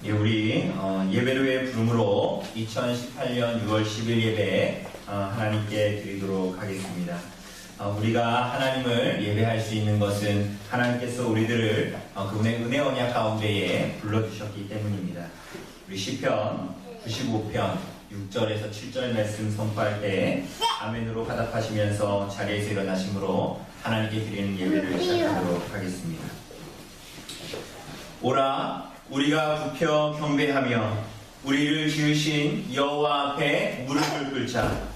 예, 우리 예배로의 부름으로 2018년 6월 10일 예배 하나님께 드리도록 하겠습니다. 우리가 하나님을 예배할 수 있는 것은 하나님께서 우리들을 그분의 은혜 언약 가운데에 불러주셨기 때문입니다. 우리 시편 95편 6절에서 7절 말씀 선포할 때 아멘으로 화답하시면서 자리에서 일어나심으로 하나님께 드리는 예배를 시작하도록 하겠습니다. 오라 우리가 굽혀 경배하며 우리를 지으신 여호와 앞에 무릎을 꿇자.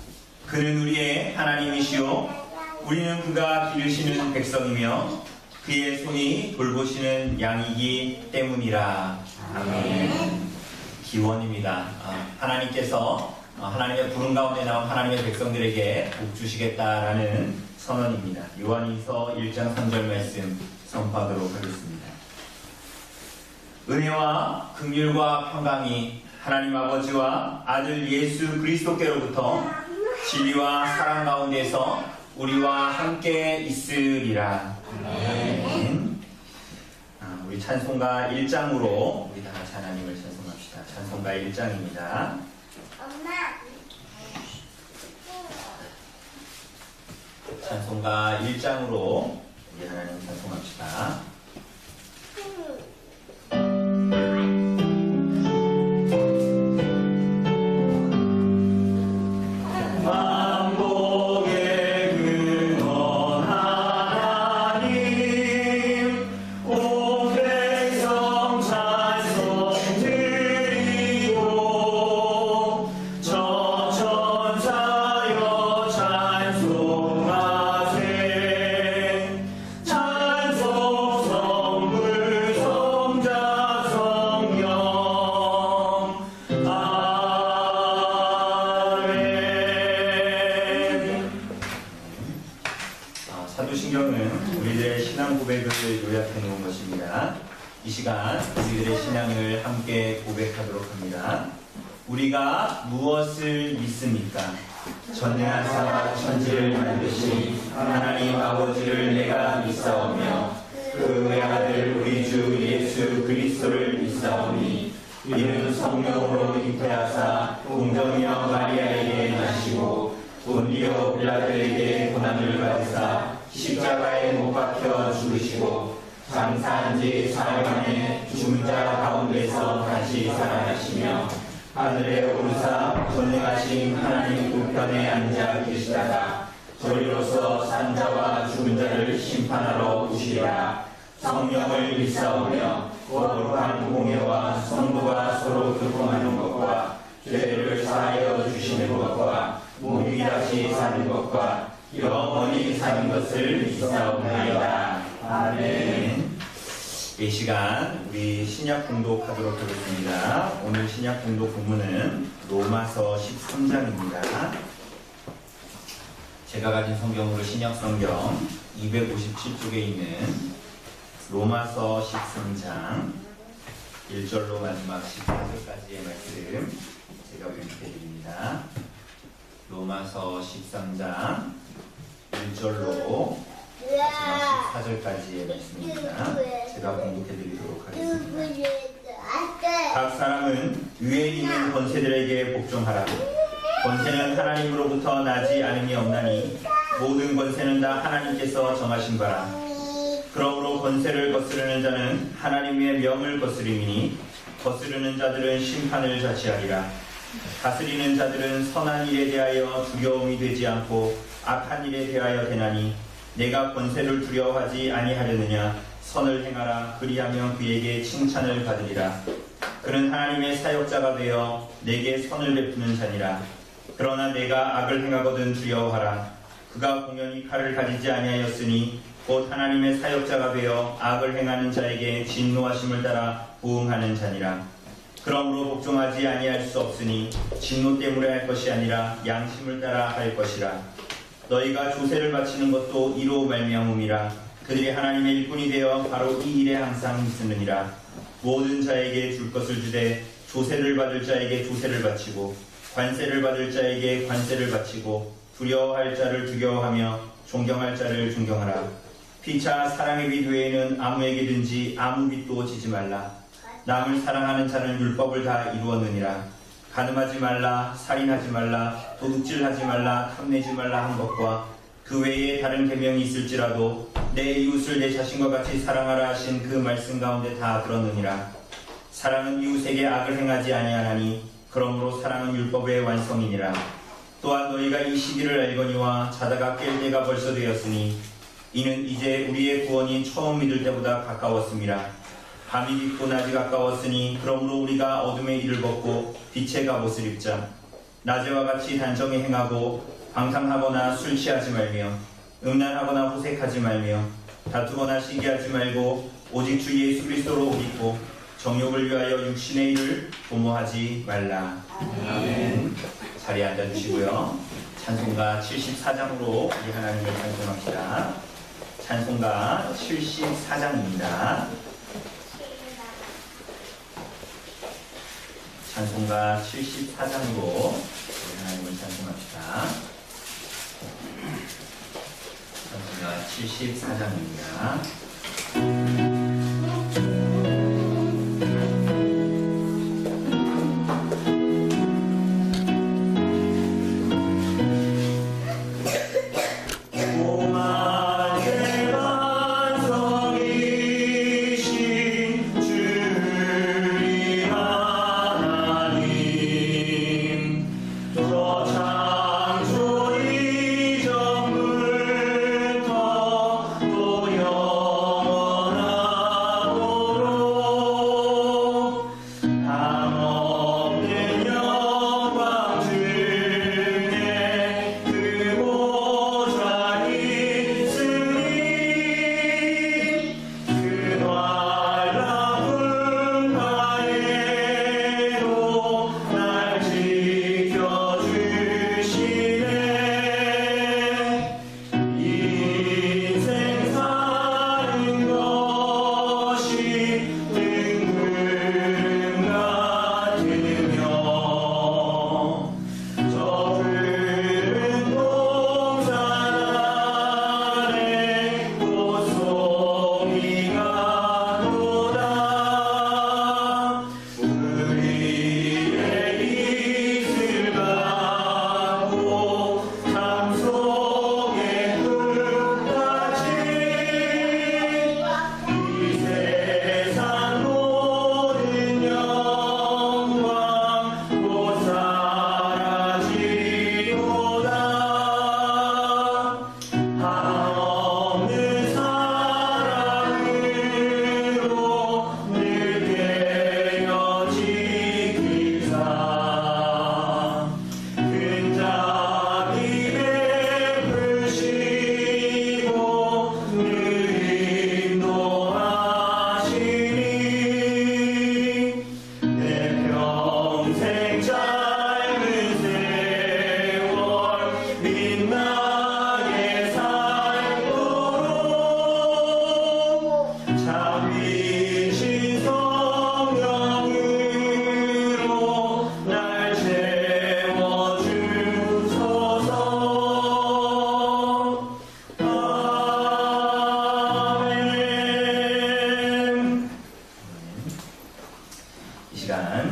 그는 우리의 하나님이시요 우리는 그가 기르시는 백성이며 그의 손이 돌보시는 양이기 때문이라. 아멘. 기원입니다. 하나님께서 하나님의 부름 가운데 나온 하나님의 백성들에게 복 주시겠다라는 선언입니다. 요한일서 1장 3절 말씀 선포하도록 하겠습니다. 은혜와 긍휼과 평강이 하나님 아버지와 아들 예수 그리스도께로부터 진리와 사랑 가운데서 우리와 함께 있으리라. 아멘. 우리 찬송가 1장으로 우리 다 같이 하나님을 찬송합시다. 찬송가 1장입니다. 찬송가 1장으로 우리 하나님 찬송합시다. 사도신경은 우리들의 신앙 고백을 요약해 놓은 것입니다. 이 시간 우리들의 신앙을 함께 고백하도록 합니다. 우리가 무엇을 믿습니까? 전능한 사와 천지를 만드신 하나님 아버지를 내가 믿사오며 그 외아들 우리 주 예수 그리스도를 믿사오니 이는 성령으로 잉태하사 공정녀 마리아에게 나시고 본디오 빌라도에게 고난을 받으사 십자가에 못 박혀 죽으시고 장사한 지 사흘 만에 죽은 자 가운데서 다시 살아나시며 하늘에 오르사 전능하신 하나님 우편에 앉아 계시다가 저리로서 산 자와 죽은 자를 심판하러 오시리라. 성령을 믿사오며 거룩한 공예와 성도가 서로 교통하는 것과 죄를 사하여 주시는 것과 몸이 다시 사는 것과 영원히 사는 것을 믿사옵나이다. 아멘. 이 시간 우리 신약 공독하도록 하겠습니다. 오늘 신약 공독 본문은 로마서 13장입니다. 제가 가진 성경으로 신약 성경 257쪽에 있는 로마서 13장 1절로 마지막 14절까지의 말씀 제가 봉독해 드립니다. 로마서 13장 1절로 마지막 14절까지의 말씀입니다. 제가 봉독해 드리도록 하겠습니다. 각 사람은 위에 있는 권세들에게 복종하라. 권세는 하나님으로부터 나지 않음이 없나니 모든 권세는 다 하나님께서 정하신 바라. 그러므로 권세를 거스르는 자는 하나님의 명을 거스림이니 거스르는 자들은 심판을 자취하리라. 다스리는 자들은 선한 일에 대하여 두려움이 되지 않고 악한 일에 대하여 되나니 내가 권세를 두려워하지 아니하려느냐. 선을 행하라. 그리하면 그에게 칭찬을 받으리라. 그는 하나님의 사역자가 되어 내게 선을 베푸는 자니라. 그러나 내가 악을 행하거든 두려워하라. 그가 공연히 칼을 가지지 아니하였으니 곧 하나님의 사역자가 되어 악을 행하는 자에게 진노하심을 따라 부응하는 자니라. 그러므로 복종하지 아니할 수 없으니 진노 때문에 할 것이 아니라 양심을 따라 할 것이라. 너희가 조세를 바치는 것도 이로 말미암음이라. 그들이 하나님의 일꾼이 되어 바로 이 일에 항상 힘쓰느니라. 모든 자에게 줄 것을 주되 조세를 받을 자에게 조세를 바치고 관세를 받을 자에게 관세를 바치고 두려워할 자를 두려워하며 존경할 자를 존경하라. 피차 사랑의 빛 외에는 아무에게든지 아무 빛도 지지 말라. 남을 사랑하는 자는 율법을 다 이루었느니라. 간음하지 말라, 살인하지 말라, 도둑질하지 말라, 탐내지 말라 한 것과 그 외에 다른 계명이 있을지라도 내 이웃을 내 자신과 같이 사랑하라 하신 그 말씀 가운데 다 들었느니라. 사랑은 이웃에게 악을 행하지 아니하나니 그러므로 사랑은 율법의 완성이니라. 또한 너희가 이 시기를 알거니와 자다가 깰 때가 벌써 되었으니 이는 이제 우리의 구원이 처음 믿을 때보다 가까웠음이라. 밤이 깊고 낮이 가까웠으니 그러므로 우리가 어둠의 일을 벗고 빛의 갑옷을 입자. 낮에와 같이 단정히 행하고 방탕하거나 술 취하지 말며 음란하거나 호색하지 말며 다투거나 시기하지 말고 오직 주 예수 그리스도로 옷 입고 정욕을 위하여 육신의 일을 도모하지 말라. 아멘. 자리에 앉아주시고요. 찬송가 74장으로 우리 하나님을 찬송합시다. 찬송가 74장입니다. 찬송가 74장으로 우리 하나님을 찬송합시다. 찬송가 74장입니다.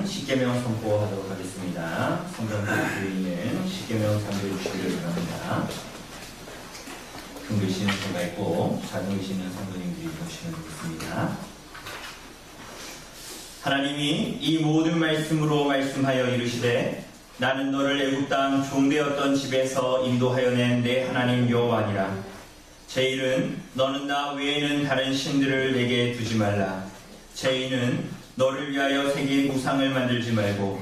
십계명 선포하도록 하겠습니다. 성경 구역에 있는 십계명 참조해 주시기를 바랍니다. 큰 글씨는 제가 있고 작은 글씨는 성도님들이 보시면 되겠습니다. 하나님이 이 모든 말씀으로 말씀하여 이르시되 나는 너를 애굽 땅 종되었던 집에서 인도하여 낸 내 하나님 여호와니라. 제1은 너는 나 외에는 다른 신들을 내게 두지 말라. 제2는 너를 위하여 새긴 우상을 만들지 말고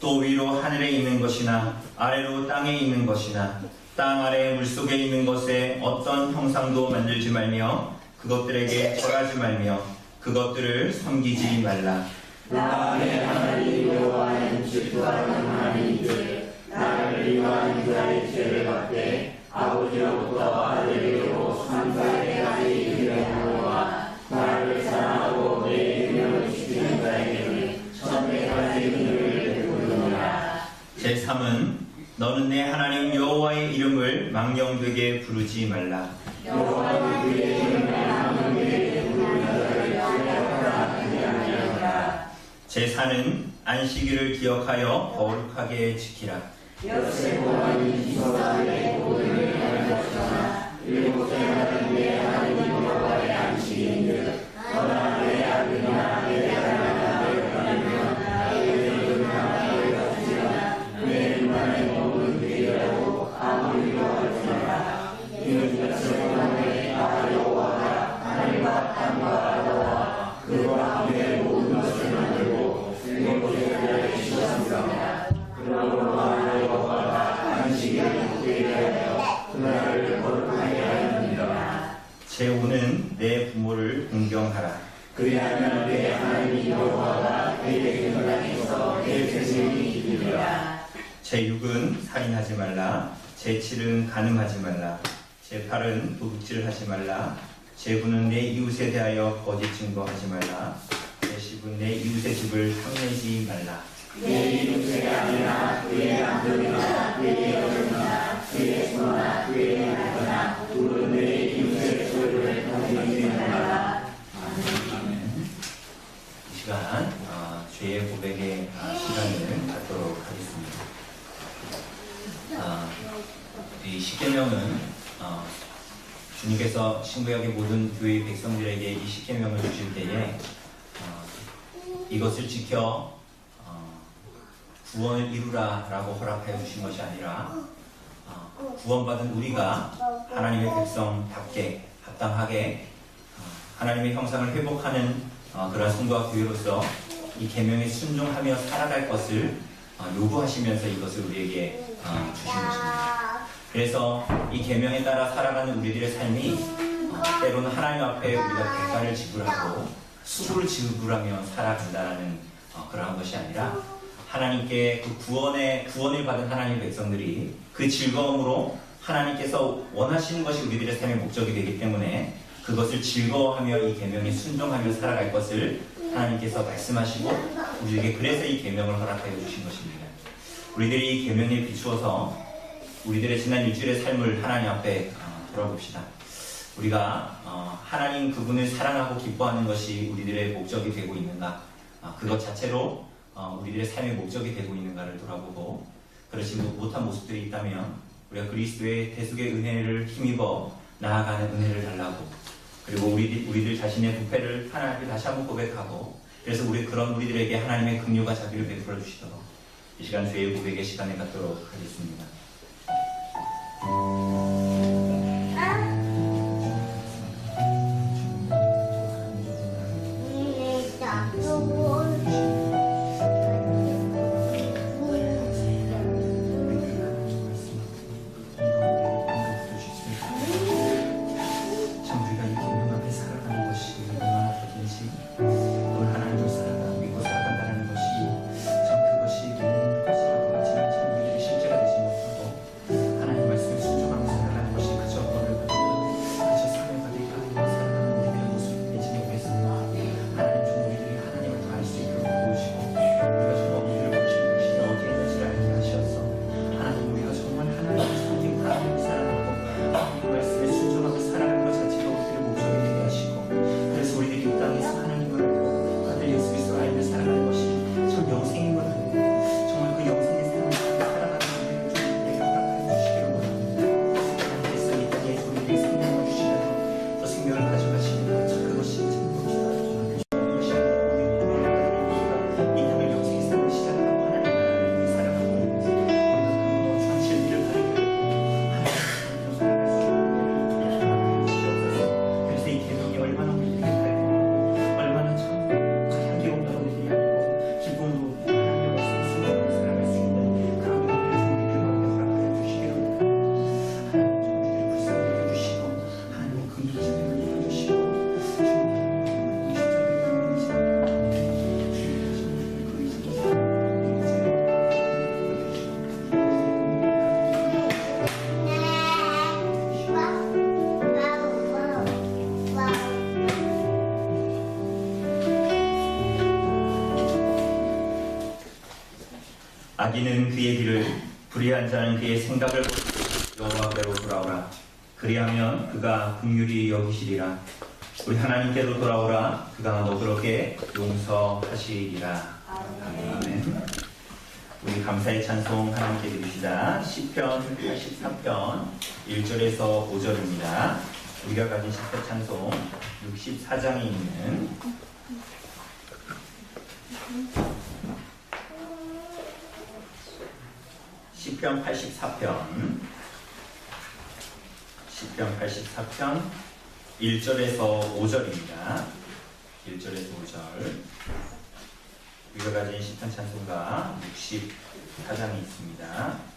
또 위로 하늘에 있는 것이나 아래로 땅에 있는 것이나 땅 아래 물속에 있는 것에 어떤 형상도 만들지 말며 그것들에게 절하지 말며 그것들을 섬기지 말라. 나의 하나님 여호와는 질투하는 하나님이시되 나를 위한 그의 죄를 갚되 아버지로부터 아들에게로 3세까지 이르노라. 나를 사랑하고 내 이름을 지키는 자에게는 천대까지 은혜를 베푸느니라. 제3은 너는 내 하나님 여호와의 이름을 망령되게 부르지 말라. 여호와는 그의 이름을 망령되게 부르는 자를 지적하라 하지 아니하니라. 제4는 안식일을 기억하여 거룩하게 지키라. 여세 보아니 기서하게 도를 하였으나 일곱째 날은 내 하나님 여호와의 안식일인즉 너나 내 아들이나 내 딸이나 내 딸이며 나의 자녀나 나의 자식이나 내 눈안에 먹는 그이라고 아무리도 할지니라. 이는 백성의 나 여호와가 하늘과 땅과 너와 그와 내 모든 것을 만들고 일곱째 날에 쉬었습니다. 그러므로 나 여호와가 안식일을 굳게 하여 그날을 거룩하게 하였느니라. 제5는 내 부모를 존경하라. 그리하면 내 하나님 여호와가 내게 근간에서 내 생명이 이르리라. 제6은 살인하지 말라. 제7은 간음하지 말라. 제8은 도둑질하지 말라. 제9는 내 이웃에 대하여 거짓 증거하지 말라. 제10은 내 이웃의 집을 탐내지 말라. 내 이웃의 아내나 그의 남편이나 그의 여종이나 그의 소나 그의 남편이나 둘은 내 이웃의 소유를 탐내지 말라. 이 시간 죄의 고백의 시간을 갖도록 하겠습니다. 이 십계명은 주님께서 신구약의 모든 교회 백성들에게 이 십계명을 주실 때에 이것을 지켜 구원을 이루라 라고 허락하여 주신 것이 아니라 구원받은 우리가 하나님의 백성답게 합당하게 하나님의 형상을 회복하는 그런 성도와 교회로서 이 계명에 순종하며 살아갈 것을 요구하시면서 이것을 우리에게 주신 것입니다. 그래서 이 계명에 따라 살아가는 우리들의 삶이 때로는 하나님 앞에 우리가 대가를 지불하고 수고를 지불하며 살아간다는 그러한 것이 아니라 하나님께 그 구원을 받은 하나님의 백성들이 그 즐거움으로 하나님께서 원하시는 것이 우리들의 삶의 목적이 되기 때문에 그것을 즐거워하며 이 계명에 순종하며 살아갈 것을 하나님께서 말씀하시고 우리에게 그래서 이 계명을 허락하여 주신 것입니다. 우리들이 이 계명에 비추어서 우리들의 지난 일주일의 삶을 하나님 앞에 돌아봅시다. 우리가 하나님 그분을 사랑하고 기뻐하는 것이 우리들의 목적이 되고 있는가, 그것 자체로 우리들의 삶의 목적이 되고 있는가를 돌아보고, 그렇지 못한 모습들이 있다면 우리가 그리스도의 대속의 은혜를 힘입어 나아가는 은혜를 달라고, 그리고 우리들 자신의 부패를 하나님 앞에 다시 한번 고백하고, 그래서 그런 우리들에게 하나님의 긍휼과 자비를 베풀어 주시도록 이 시간 죄의 고백의 시간을 갖도록 하겠습니다. 악인은 그의 길을, 불의한 자는 그의 생각을 고치고 여호와께로 돌아오라. 그리하면 그가 긍휼히 여기시리라. 우리 하나님께로 돌아오라. 그가 너그럽게 용서하시리라. 아멘. 우리 감사의 찬송 하나님께 드립시다. 시편 84편 1절에서 5절입니다. 우리가 가진 시편 찬송 64장에 있는 시편 84편 1절에서 5절입니다. 1절에서 5절. 우리가 가진 시편 찬송가 64장이 있습니다.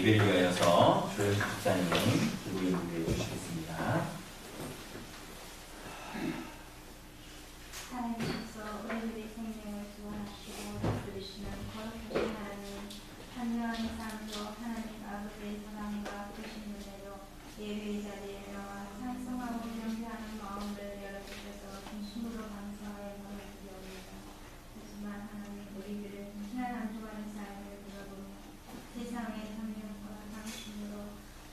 예배를 위하여서 조영식 집사님 기도 인도해 주시겠습니다. 하나님께서 우리들의 생명을 구원하시고 다스리시는 거룩하신 하나님, 한유한 삶으로 하나님 아버지의 사랑과 크신 은혜로 예배의 자리에 나와 찬송하고 경배하는 마음을 열어주셔서 진심으로 감사의 마음을 드려옵니다. 하지만 하나님, 우리들은 지난 한 주간의 삶을 돌아보며 세상의 참여과 당신으로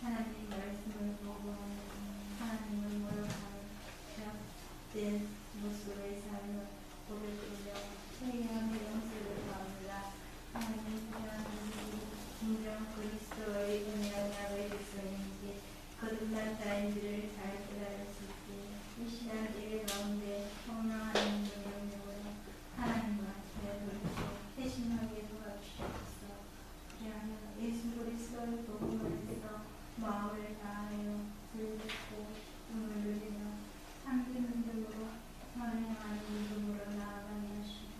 하나님의 말씀을 보고 하나님을 모욕하는 죄악된 모습의 삶을 고백하며 회개하며 용서를 구합니다. 하나님, 진정 그리스도의 은혜와 나의 백성인지 거듭난 자인지를 잘 깨달을 수 있게 이 시간 예배 가운데 성령하는 능력으로 하나님과 대화하고 회심하게 도와주시옵소서. 그리하여 예수 그리스도의 복음을 위해서 마음을 다하여 들듣고 꿈을 누리며 참된 믿음으로 선행하는 믿음으로 나아가게 하시고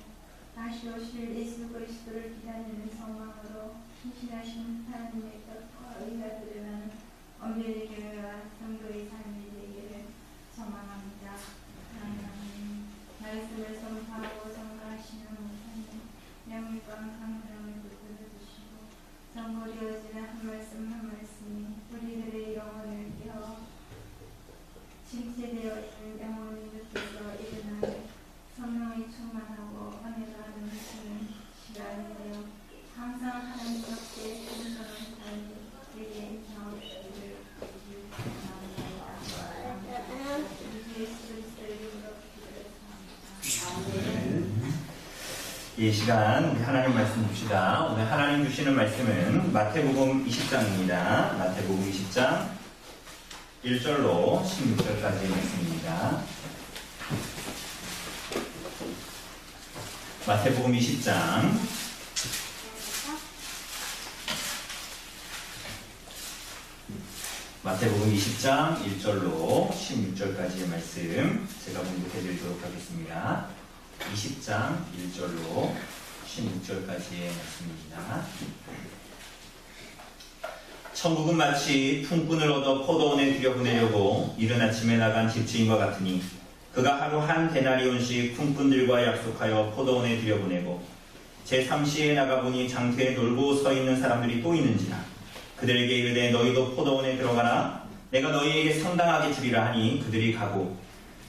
다시 오실 예수 그리스도를 기다리는 소망으로 신실하신 하나님의 뜻과 의가 드러나는 엄별의 교회와 성도의 삶이 되기를 소망합니다. 하나님, 말씀을 선포하고 선가하시는 목사님, 명예과 강령을 붙들어 주시고 선고되어지는 한 말씀 한 말씀이 우리들의 영혼을 깨워 침체되어 있는 영혼이 느껴서 일어나는 성령이 충만하고 은혜가 넘치는 시간이 되어 항상 하나님 앞에 순전한 삶이 되게 이 시간 우리 하나님 말씀 봅시다. 오늘 하나님 주시는 말씀은 마태복음 20장입니다. 마태복음 20장 1절로 16절까지의 말씀입니다. 마태복음 20장 1절로 16절까지의 말씀 제가 공독해 드리도록 하겠습니다. 20장 1절로 16절까지의 말씀입니다. 천국은 마치 품꾼을 얻어 포도원에 들여보내려고 이른 아침에 나간 집주인과 같으니 그가 하루 한 데나리온씩 품꾼들과 약속하여 포도원에 들여보내고 제3시에 나가보니 장터에 놀고 서 있는 사람들이 또 있는지라 그들에게 이르되 너희도 포도원에 들어가라 내가 너희에게 상당하게 주리라 하니 그들이 가고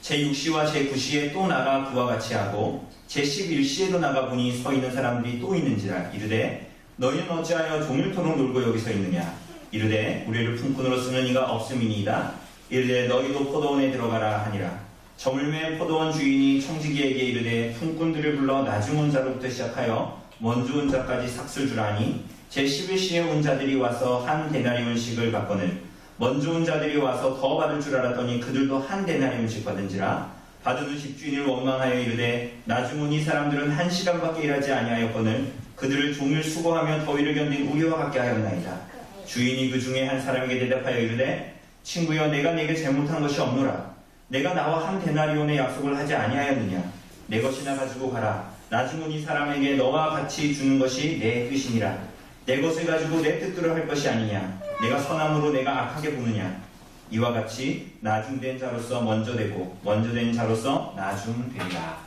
제6시와 제9시에 또 나가 그와 같이 하고 제11시에도 나가보니 서 있는 사람들이 또 있는지라 이르되 너희는 어찌하여 종일토록 놀고 여기 서 있느냐 이르되 우리를 품꾼으로 쓰는 이가 없음이니이다 이르되 너희도 포도원에 들어가라 하니라 저물매 포도원 주인이 청지기에게 이르되 품꾼들을 불러 나중 온 자로부터 시작하여 먼저 온 자까지 삭슬 주라니 제11시에 온 자들이 와서 한 데나리온씩을 받거늘 먼저 온 자들이 와서 더 받을 줄 알았더니 그들도 한 데나리온씩 받은지라 받은 집주인을 원망하여 이르되 나중 온 이 사람들은 1시간밖에 일하지 아니하였거늘 그들을 종일 수고하며 더위를 견딘 우리와 같게 하였나이다. 주인이 그 중에 한 사람에게 대답하여 이르되 친구여 내가 네게 잘못한 것이 없노라. 내가 나와 한 데나리온의 약속을 하지 아니하였느냐. 내 것이나 가지고 가라. 나중 온 이 사람에게 너와 같이 주는 것이 내 뜻이니라. 내 것을 가지고 내 뜻대로 할 것이 아니냐. 내가 선함으로 내가 악하게 보느냐. 이와 같이 나중된 자로서 먼저 되고 먼저 된 자로서 나중되리라.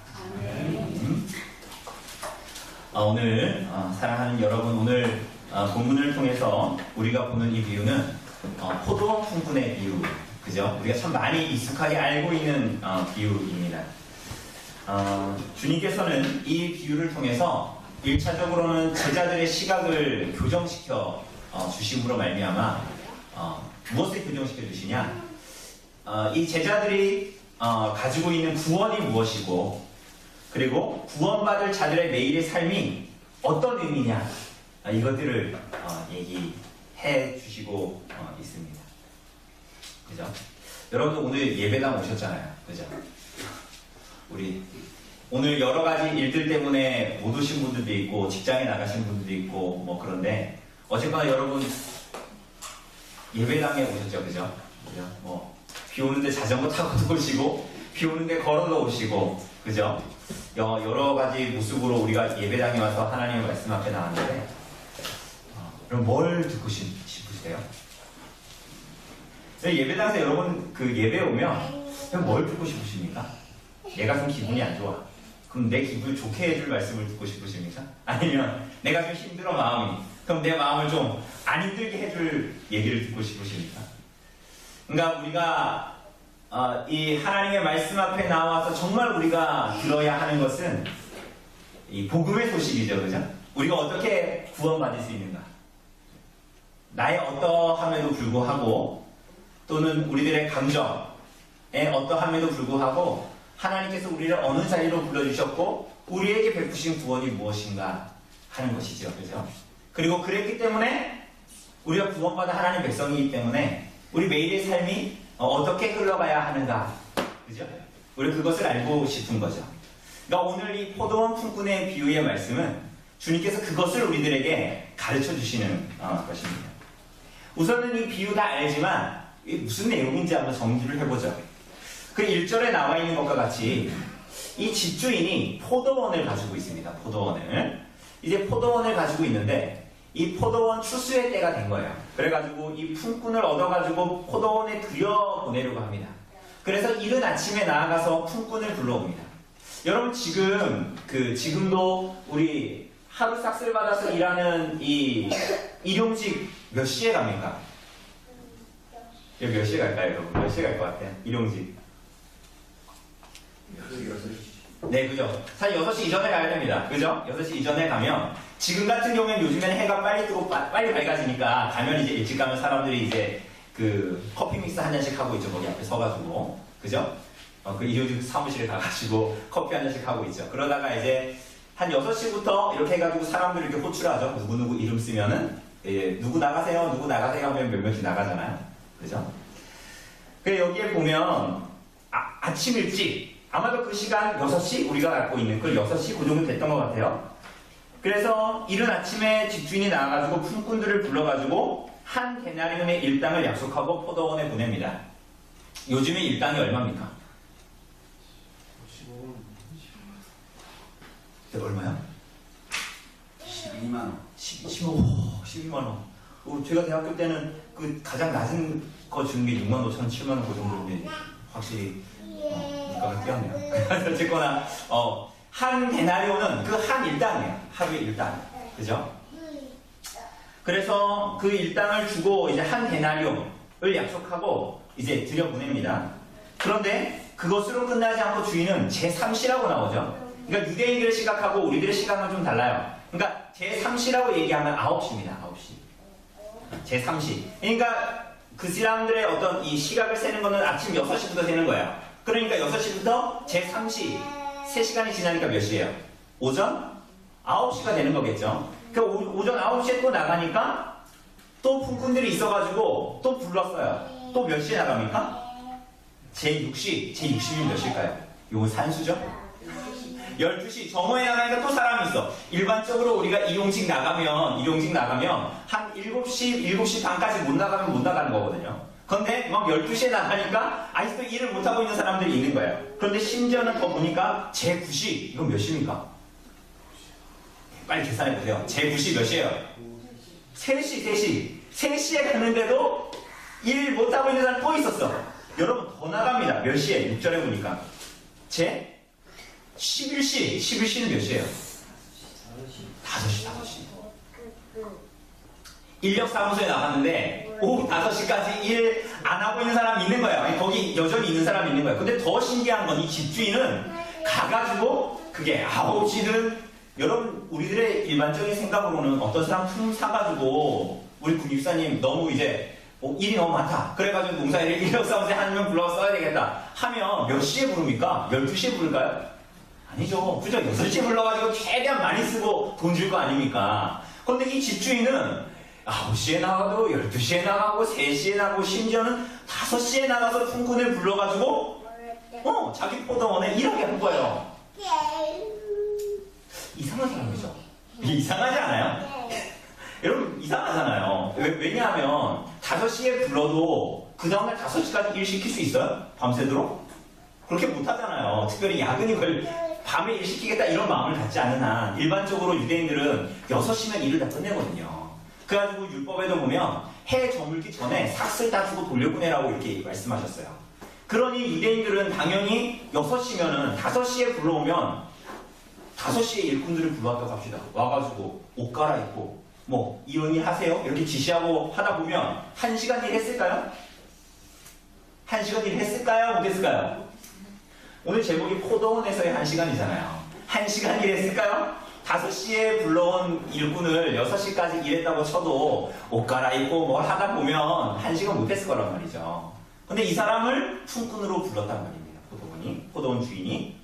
오늘 사랑하는 여러분 오늘 본문을 통해서 우리가 보는 이 비유는 포도원 품꾼의 비유 그죠? 우리가 참 많이 익숙하게 알고 있는 비유입니다. 주님께서는 이 비유를 통해서 1차적으로는 제자들의 시각을 교정시켜 주심으로 말미암아 무엇을 교정시켜 주시냐? 이 제자들이 가지고 있는 구원이 무엇이고 그리고 구원받을 자들의 매일의 삶이 어떤 의미냐 이것들을 얘기해 주시고 있습니다. 그죠? 여러분 오늘 예배당 오셨잖아요. 그죠? 우리 오늘 여러 가지 일들 때문에 못 오신 분들도 있고 직장에 나가신 분들도 있고 뭐 그런데 어쨌거나 여러분 예배당에 오셨죠. 그죠? 그죠? 뭐 비 오는데 자전거 타고도 오시고 비 오는데 걸어도 오시고 그죠? 여러 가지 모습으로 우리가 예배당에 와서 하나님의 말씀 앞에 나왔는데 그럼 뭘 듣고 싶으세요? 예배당에서 여러분 그 예배 오면 그럼 뭘 듣고 싶으십니까? 내가 좀 기분이 안 좋아. 그럼 내 기분을 좋게 해줄 말씀을 듣고 싶으십니까? 아니면 내가 좀 힘들어 마음이. 그럼 내 마음을 좀 안 힘들게 해줄 얘기를 듣고 싶으십니까? 그러니까 우리가 이 하나님의 말씀 앞에 나와서 정말 우리가 들어야 하는 것은 이 복음의 소식이죠. 그죠? 우리가 어떻게 구원받을 수 있는가? 나의 어떠함에도 불구하고 또는 우리들의 감정에 어떠함에도 불구하고 하나님께서 우리를 어느 자리로 불러주셨고 우리에게 베푸신 구원이 무엇인가 하는 것이죠. 그죠? 그리고 그랬기 때문에 우리가 구원받은 하나님 백성이기 때문에 우리 매일의 삶이 어떻게 흘러가야 하는가. 그죠? 우리 그것을 알고 싶은 거죠. 그러니까 오늘 이 포도원 품꾼의 비유의 말씀은 주님께서 그것을 우리들에게 가르쳐 주시는 것입니다. 우선은 이 비유 다 알지만 이게 무슨 내용인지 한번 정리를 해보죠. 그 1절에 나와 있는 것과 같이 이 집주인이 포도원을 가지고 있습니다. 포도원을. 이제 포도원을 가지고 있는데 이 포도원 추수의 때가 된 거예요. 그래가지고 이 품꾼을 얻어가지고 포도원에 들여보내려고 합니다. 그래서 이른 아침에 나아가서 품꾼을 불러옵니다. 여러분 지금도 우리 하루 삭슬 받아서 일하는 이 일용직 몇 시에 갑니까? 몇 시에 갈까요, 여러분? 몇 시에 갈 것 같아요? 일용직. 네, 그죠? 사실 6시 이전에 가야 됩니다. 그죠? 6시 이전에 가면, 지금 같은 경우에는 요즘에는 해가 빨리 뜨고 빨리 밝아지니까, 가면 이제 일찍 가면 사람들이 이제 커피 믹스 한 잔씩 하고 있죠. 거기 앞에 서가지고. 그죠? 그 일용직 사무실에 가가지고 커피 한 잔씩 하고 있죠. 그러다가 이제 한 6시부터 이렇게 해가지고 사람들이 이렇게 호출하죠. 누구누구 이름 쓰면은, 예, 누구 나가세요, 누구 나가세요 하면 몇 명씩 나가잖아요. 그죠? 그 여기에 보면, 아침 일찍, 아마도 그 시간 6시, 우리가 갖고 있는 그 6시 그 정도 됐던 것 같아요. 그래서 이른 아침에 집주인이 나와가지고 품꾼들을 불러가지고 한 데나리온의 일당을 약속하고 포도원에 보냅니다. 요즘에 일당이 얼마입니까? 얼마야? 12만 원. 12만 원. 제가 대학교 때는 그 가장 낮은 거 주는 게 6만 5천, 7만 원 그 정도인데 확실히 물가가 뛰었네요. 어쨌거나 한 데나리온은 그 한 일당이에요. 하루에 일당. 그죠? 그래서 그 일당을 주고 이제 한 데나리온을 약속하고 이제 들여보냅니다. 그런데 그것으로 끝나지 않고 주인은 제3시라고 나오죠. 그러니까 유대인들의 시각하고 우리들의 시각은 좀 달라요. 그러니까 제3시라고 얘기하면 9시입니다. 9시. 제3시. 그러니까 그 사람들의 어떤 이 시각을 세는 거는 아침 6시부터 세는 거예요. 그러니까 6시부터 제3시 3시간이 지나니까 몇 시예요? 오전 9시가 되는 거겠죠. 그러니까 오전 9시에 또 나가니까 또 품꾼들이 있어가지고 또 불렀어요. 또 몇 시에 나갑니까? 제60이면 몇 시일까요? 요거 산수죠? 12시 정오에 나가니까 또 사람이 있어. 일반적으로 우리가 일용직 나가면 한 7시 반까지 못 나가면 못 나가는 거거든요. 그런데 막 12시에 나가니까 아직도 일을 못하고 있는 사람들이 있는 거예요. 그런데 심지어는 더 보니까 제9시 이건 몇 시입니까? 빨리 계산해 보세요. 제9시 몇 시예요? 3시에 가는데도 일 못하고 있는 사람 또 있었어. 여러분 더 나갑니다. 몇 시에? 6절에 보니까 제11시 11시는 몇 시예요? 5시 인력사무소에 나갔는데 오후 5시까지 일 안 하고 있는 사람이 있는 거예요. 아니, 거기 여전히 있는 사람이 있는 거예요. 근데 더 신기한 건 이 집주인은 가가지고 그게 9시든 여러분 우리들의 일반적인 생각으로는 어떤 사람 품 사가지고 우리 군입사님 너무 이제 일이 너무 많다. 그래가지고 농사일을 인력사무소에 한 명 불러서 써야 되겠다 하면 몇 시에 부릅니까? 12시에 부를까요? 아니죠. 그죠? 6시에 불러가지고 최대한 많이 쓰고 돈 줄 거 아닙니까? 근데 이 집주인은 9시에 나가도 12시에 나가고 3시에 나가고 심지어는 5시에 나가서 품꾼을 불러가지고 자기 포도원에 일하게 한 거예요. 이상한 사람이죠? 이상하지 않아요? 여러분 이상하잖아요. 왜냐하면 5시에 불러도 그 다음날 5시까지 일 시킬 수 있어요? 밤새도록? 그렇게 못하잖아요. 특별히 야근이 밤에 일 시키겠다 이런 마음을 갖지 않는 한 일반적으로 유대인들은 6시면 일을 다 끝내거든요. 그래가지고 율법에도 보면 해 저물기 전에 삭슬 따주고 돌려보내라고 이렇게 말씀하셨어요. 그러니 유대인들은 당연히 6시면은 5시에 불러오면 5시에 일꾼들을 불러왔다고 합시다. 와가지고 옷 갈아입고 뭐 이런 일 하세요? 이렇게 지시하고 하다 보면 1시간 일 했을까요? 1시간 일 했을까요? 못했을까요? 오늘 제목이 포도원에서의 1시간이잖아요. 1시간 일 했을까요? 5시에 불러온 일꾼을 6시까지 일했다고 쳐도 옷 갈아입고 뭘 하다 보면 1시간 못했을 거란 말이죠. 근데 이 사람을 품꾼으로 불렀단 말입니다. 포도원 주인이.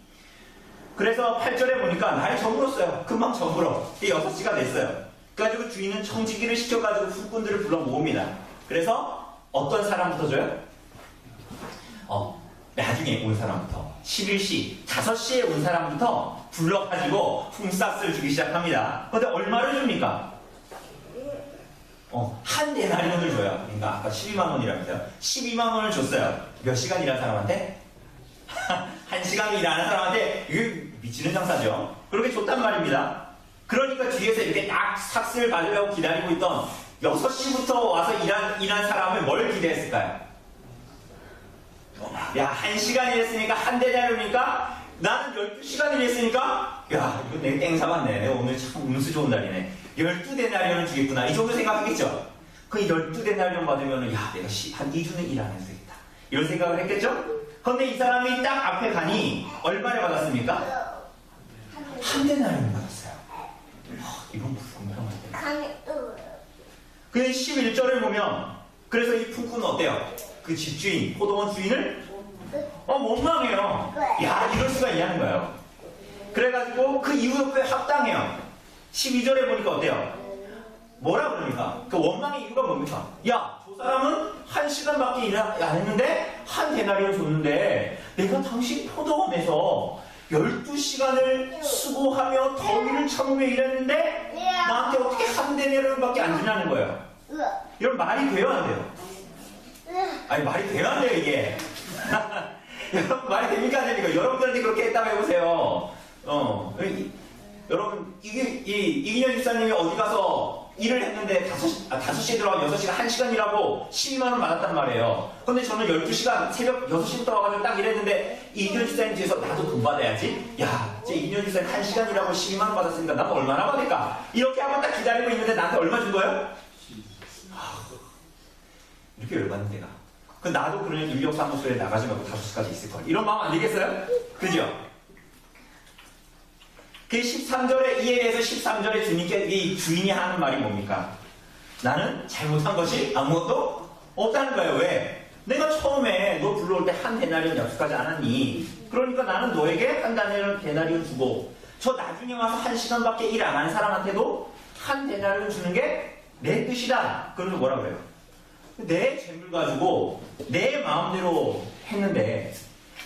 그래서 8절에 보니까 날 저물었어요. 금방 저물어. 6시가 됐어요. 그래가지고 주인은 청지기를 시켜가지고 품꾼들을 불러 모읍니다. 그래서 어떤 사람부터 줘요? 나중에 온 사람부터 11시, 5시에 온 사람부터 불러가지고 품삯을 주기 시작합니다. 근데 얼마를 줍니까? 한 데나리온을 줘요. 그러니까 아까 12만 원이라면서요. 12만 원을 줬어요. 몇 시간 일한 사람한테? 1시간 일하는 사람한테 이게 미치는 장사죠. 그렇게 줬단 말입니다. 그러니까 뒤에서 이렇게 딱 삭스를 받으려고 기다리고 있던 6시부터 와서 일한 사람을 뭘 기대했을까요? 야, 1시간 일했으니까 한 데나리온이니까 나는 12시간 일했으니까 야, 이거 내가 땡 잡았네. 내가 오늘 참 운수 좋은 날이네. 12데나리온을 주겠구나. 이 정도 생각하겠죠? 그 12데나리온 받으면 야, 내가 한 2주는 일 안 해도 되겠다. 이런 생각을 했겠죠? 그런데 이 사람이 딱 앞에 가니 얼마를 받았습니까? 한 데나리온 받았어요. 이건 무슨 공평한데. 그 11절을 보면 그래서 이 품꾼은 어때요? 그 집주인, 포도원 주인을 원망해요. 야, 이럴 수가 있냐는 거예요. 그래가지고 그 이유도 꽤 합당해요. 12절에 보니까 어때요? 뭐라 그럽니까? 그 원망의 이유가 뭡니까? 야, 저 사람은 1시간밖에 일 안 했는데 한 데나리온 줬는데 내가 당신 포도원에서 12시간을 수고하며 더위를 참으며 일했는데 나한테 어떻게 한 데나리온밖에 안 주냐는 거예요. 이런 말이 돼요, 안 돼요? 아니, 말이 돼요, 안 돼요, 이게? 여러분, 말이 됩니까, 안 됩니까? 여러분들한테 그렇게 했다고 해보세요. 여러분, 이기년 집사님이 어디 가서 일을 했는데 5시에 들어가면 6시간 1시간 일하고 12만원 받았단 말이에요. 근데 저는 12시간 새벽 6시부터 와가지고 딱 일했는데 이기년 집사님 뒤에서 나도 돈 받아야지. 야, 제 이기년 집사님 1시간 일하고 12만원 받았으니까 나도 얼마나 받을까? 이렇게 한번 딱 기다리고 있는데 나한테 얼마 준 거예요? 이렇게 열받는 데가. 그 나도 그러면 인력사무소에 나가지 말고 5시까지 있을걸. 이런 마음 안 되겠어요? 그죠? 그 13절에 이에 대해서 13절에 주님께 이 주인이 하는 말이 뭡니까? 나는 잘못한 것이 아무것도 없다는 거예요. 왜? 내가 처음에 너 불러올 때 한 데나리온 약속하지 않았니? 그러니까 나는 너에게 한 데나리온 주고 저 나중에 와서 1시간밖에 일 안 한 사람한테도 한 데나리온 주는 게 내 뜻이다. 그러면 뭐라 그래요? 내 재물 가지고 내 마음대로 했는데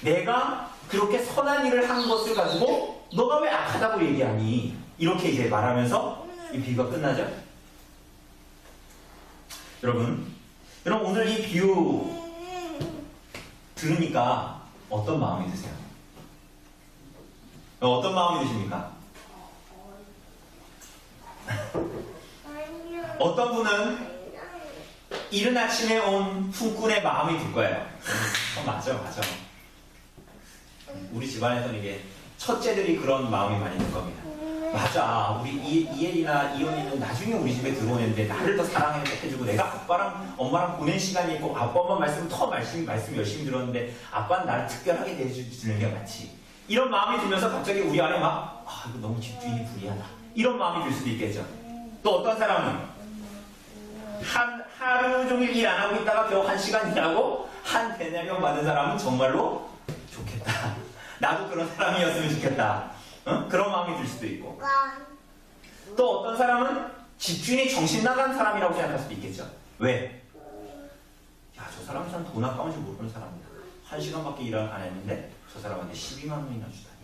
내가 그렇게 선한 일을 한 것을 가지고 너가 왜 악하다고 얘기하니? 이렇게 이제 말하면서 이 비유가 끝나죠? 여러분 오늘 이 비유 들으니까 어떤 마음이 드세요? 어떤 마음이 드십니까? 어떤 분은 이른 아침에 온 품꾼의 마음이 들 거예요. 맞아. 우리 집안에서는 이게 첫째들이 그런 마음이 많이 들 겁니다. 맞아. 우리 이엘이나 이온이는 나중에 우리 집에 들어오는데 나를 더 사랑해주고 내가 아빠랑 엄마랑 보낸 시간이 있고 아빠 엄마 말씀 더 말씀 열심히 들었는데 아빠는 나를 특별하게 대해주는 게 맞지. 이런 마음이 들면서 갑자기 우리 안에 막 이거 너무 집주인이 불리하다. 이런 마음이 들 수도 있겠죠. 또 어떤 사람은 하루 종일 일 안 하고 있다가 겨우 1시간 일하고 한 데나리온 받은 사람은 정말로 좋겠다. 나도 그런 사람이었으면 좋겠다. 그런 마음이 들 수도 있고. 또 어떤 사람은 집주인이 정신 나간 사람이라고 생각할 수도 있겠죠. 왜? 야, 저 사람이 참 돈 아까운 줄 모르는 사람이다. 1시간밖에 일 안 했는데 저 사람한테 12만 원이나 주다니.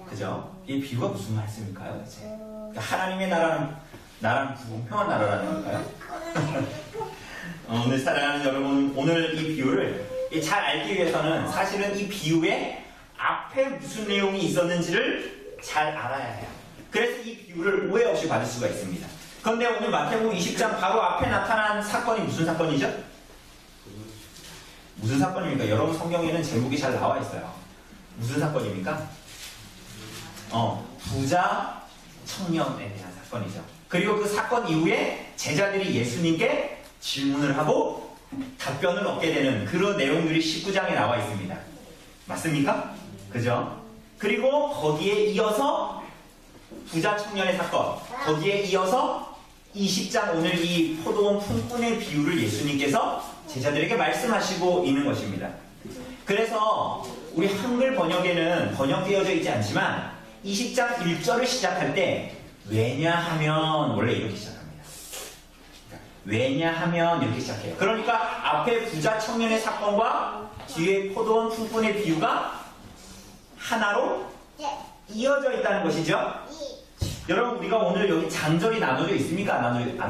그죠? 이 비유가 무슨 말씀일까요? 이제 그러니까 하나님의 나라는 불공평한 나라라는 걸까요? 오늘 사랑하는 여러분, 오늘 이 비유를 잘 알기 위해서는 사실은 이 비유에 앞에 무슨 내용이 있었는지를 잘 알아야 해요. 그래서 이 비유를 오해 없이 받을 수가 있습니다. 그런데 오늘 마태복음 20장 바로 앞에 나타난 사건이 무슨 사건이죠? 무슨 사건입니까? 여러분 성경에는 제목이 잘 나와 있어요. 무슨 사건입니까? 부자 청년에 대한 사건이죠. 그리고 그 사건 이후에 제자들이 예수님께 질문을 하고 답변을 얻게 되는 그런 내용들이 19장에 나와 있습니다. 맞습니까? 그죠? 그리고 거기에 이어서 부자 청년의 사건, 거기에 이어서 20장 오늘 이 포도원 품꾼의 비유를 예수님께서 제자들에게 말씀하시고 있는 것입니다. 그래서 우리 한글 번역에는 번역되어져 있지 않지만 20장 1절을 시작할 때 왜냐하면 원래 이렇게 시작합니다. 왜냐하면 이렇게 시작해요. 그러니까 앞에 부자 청년의 사건과 뒤에 포도원 품꾼의 비유가 하나로 이어져 있다는 것이죠. 여러분 우리가 오늘 여기 장절이 나눠져 있습니까? 안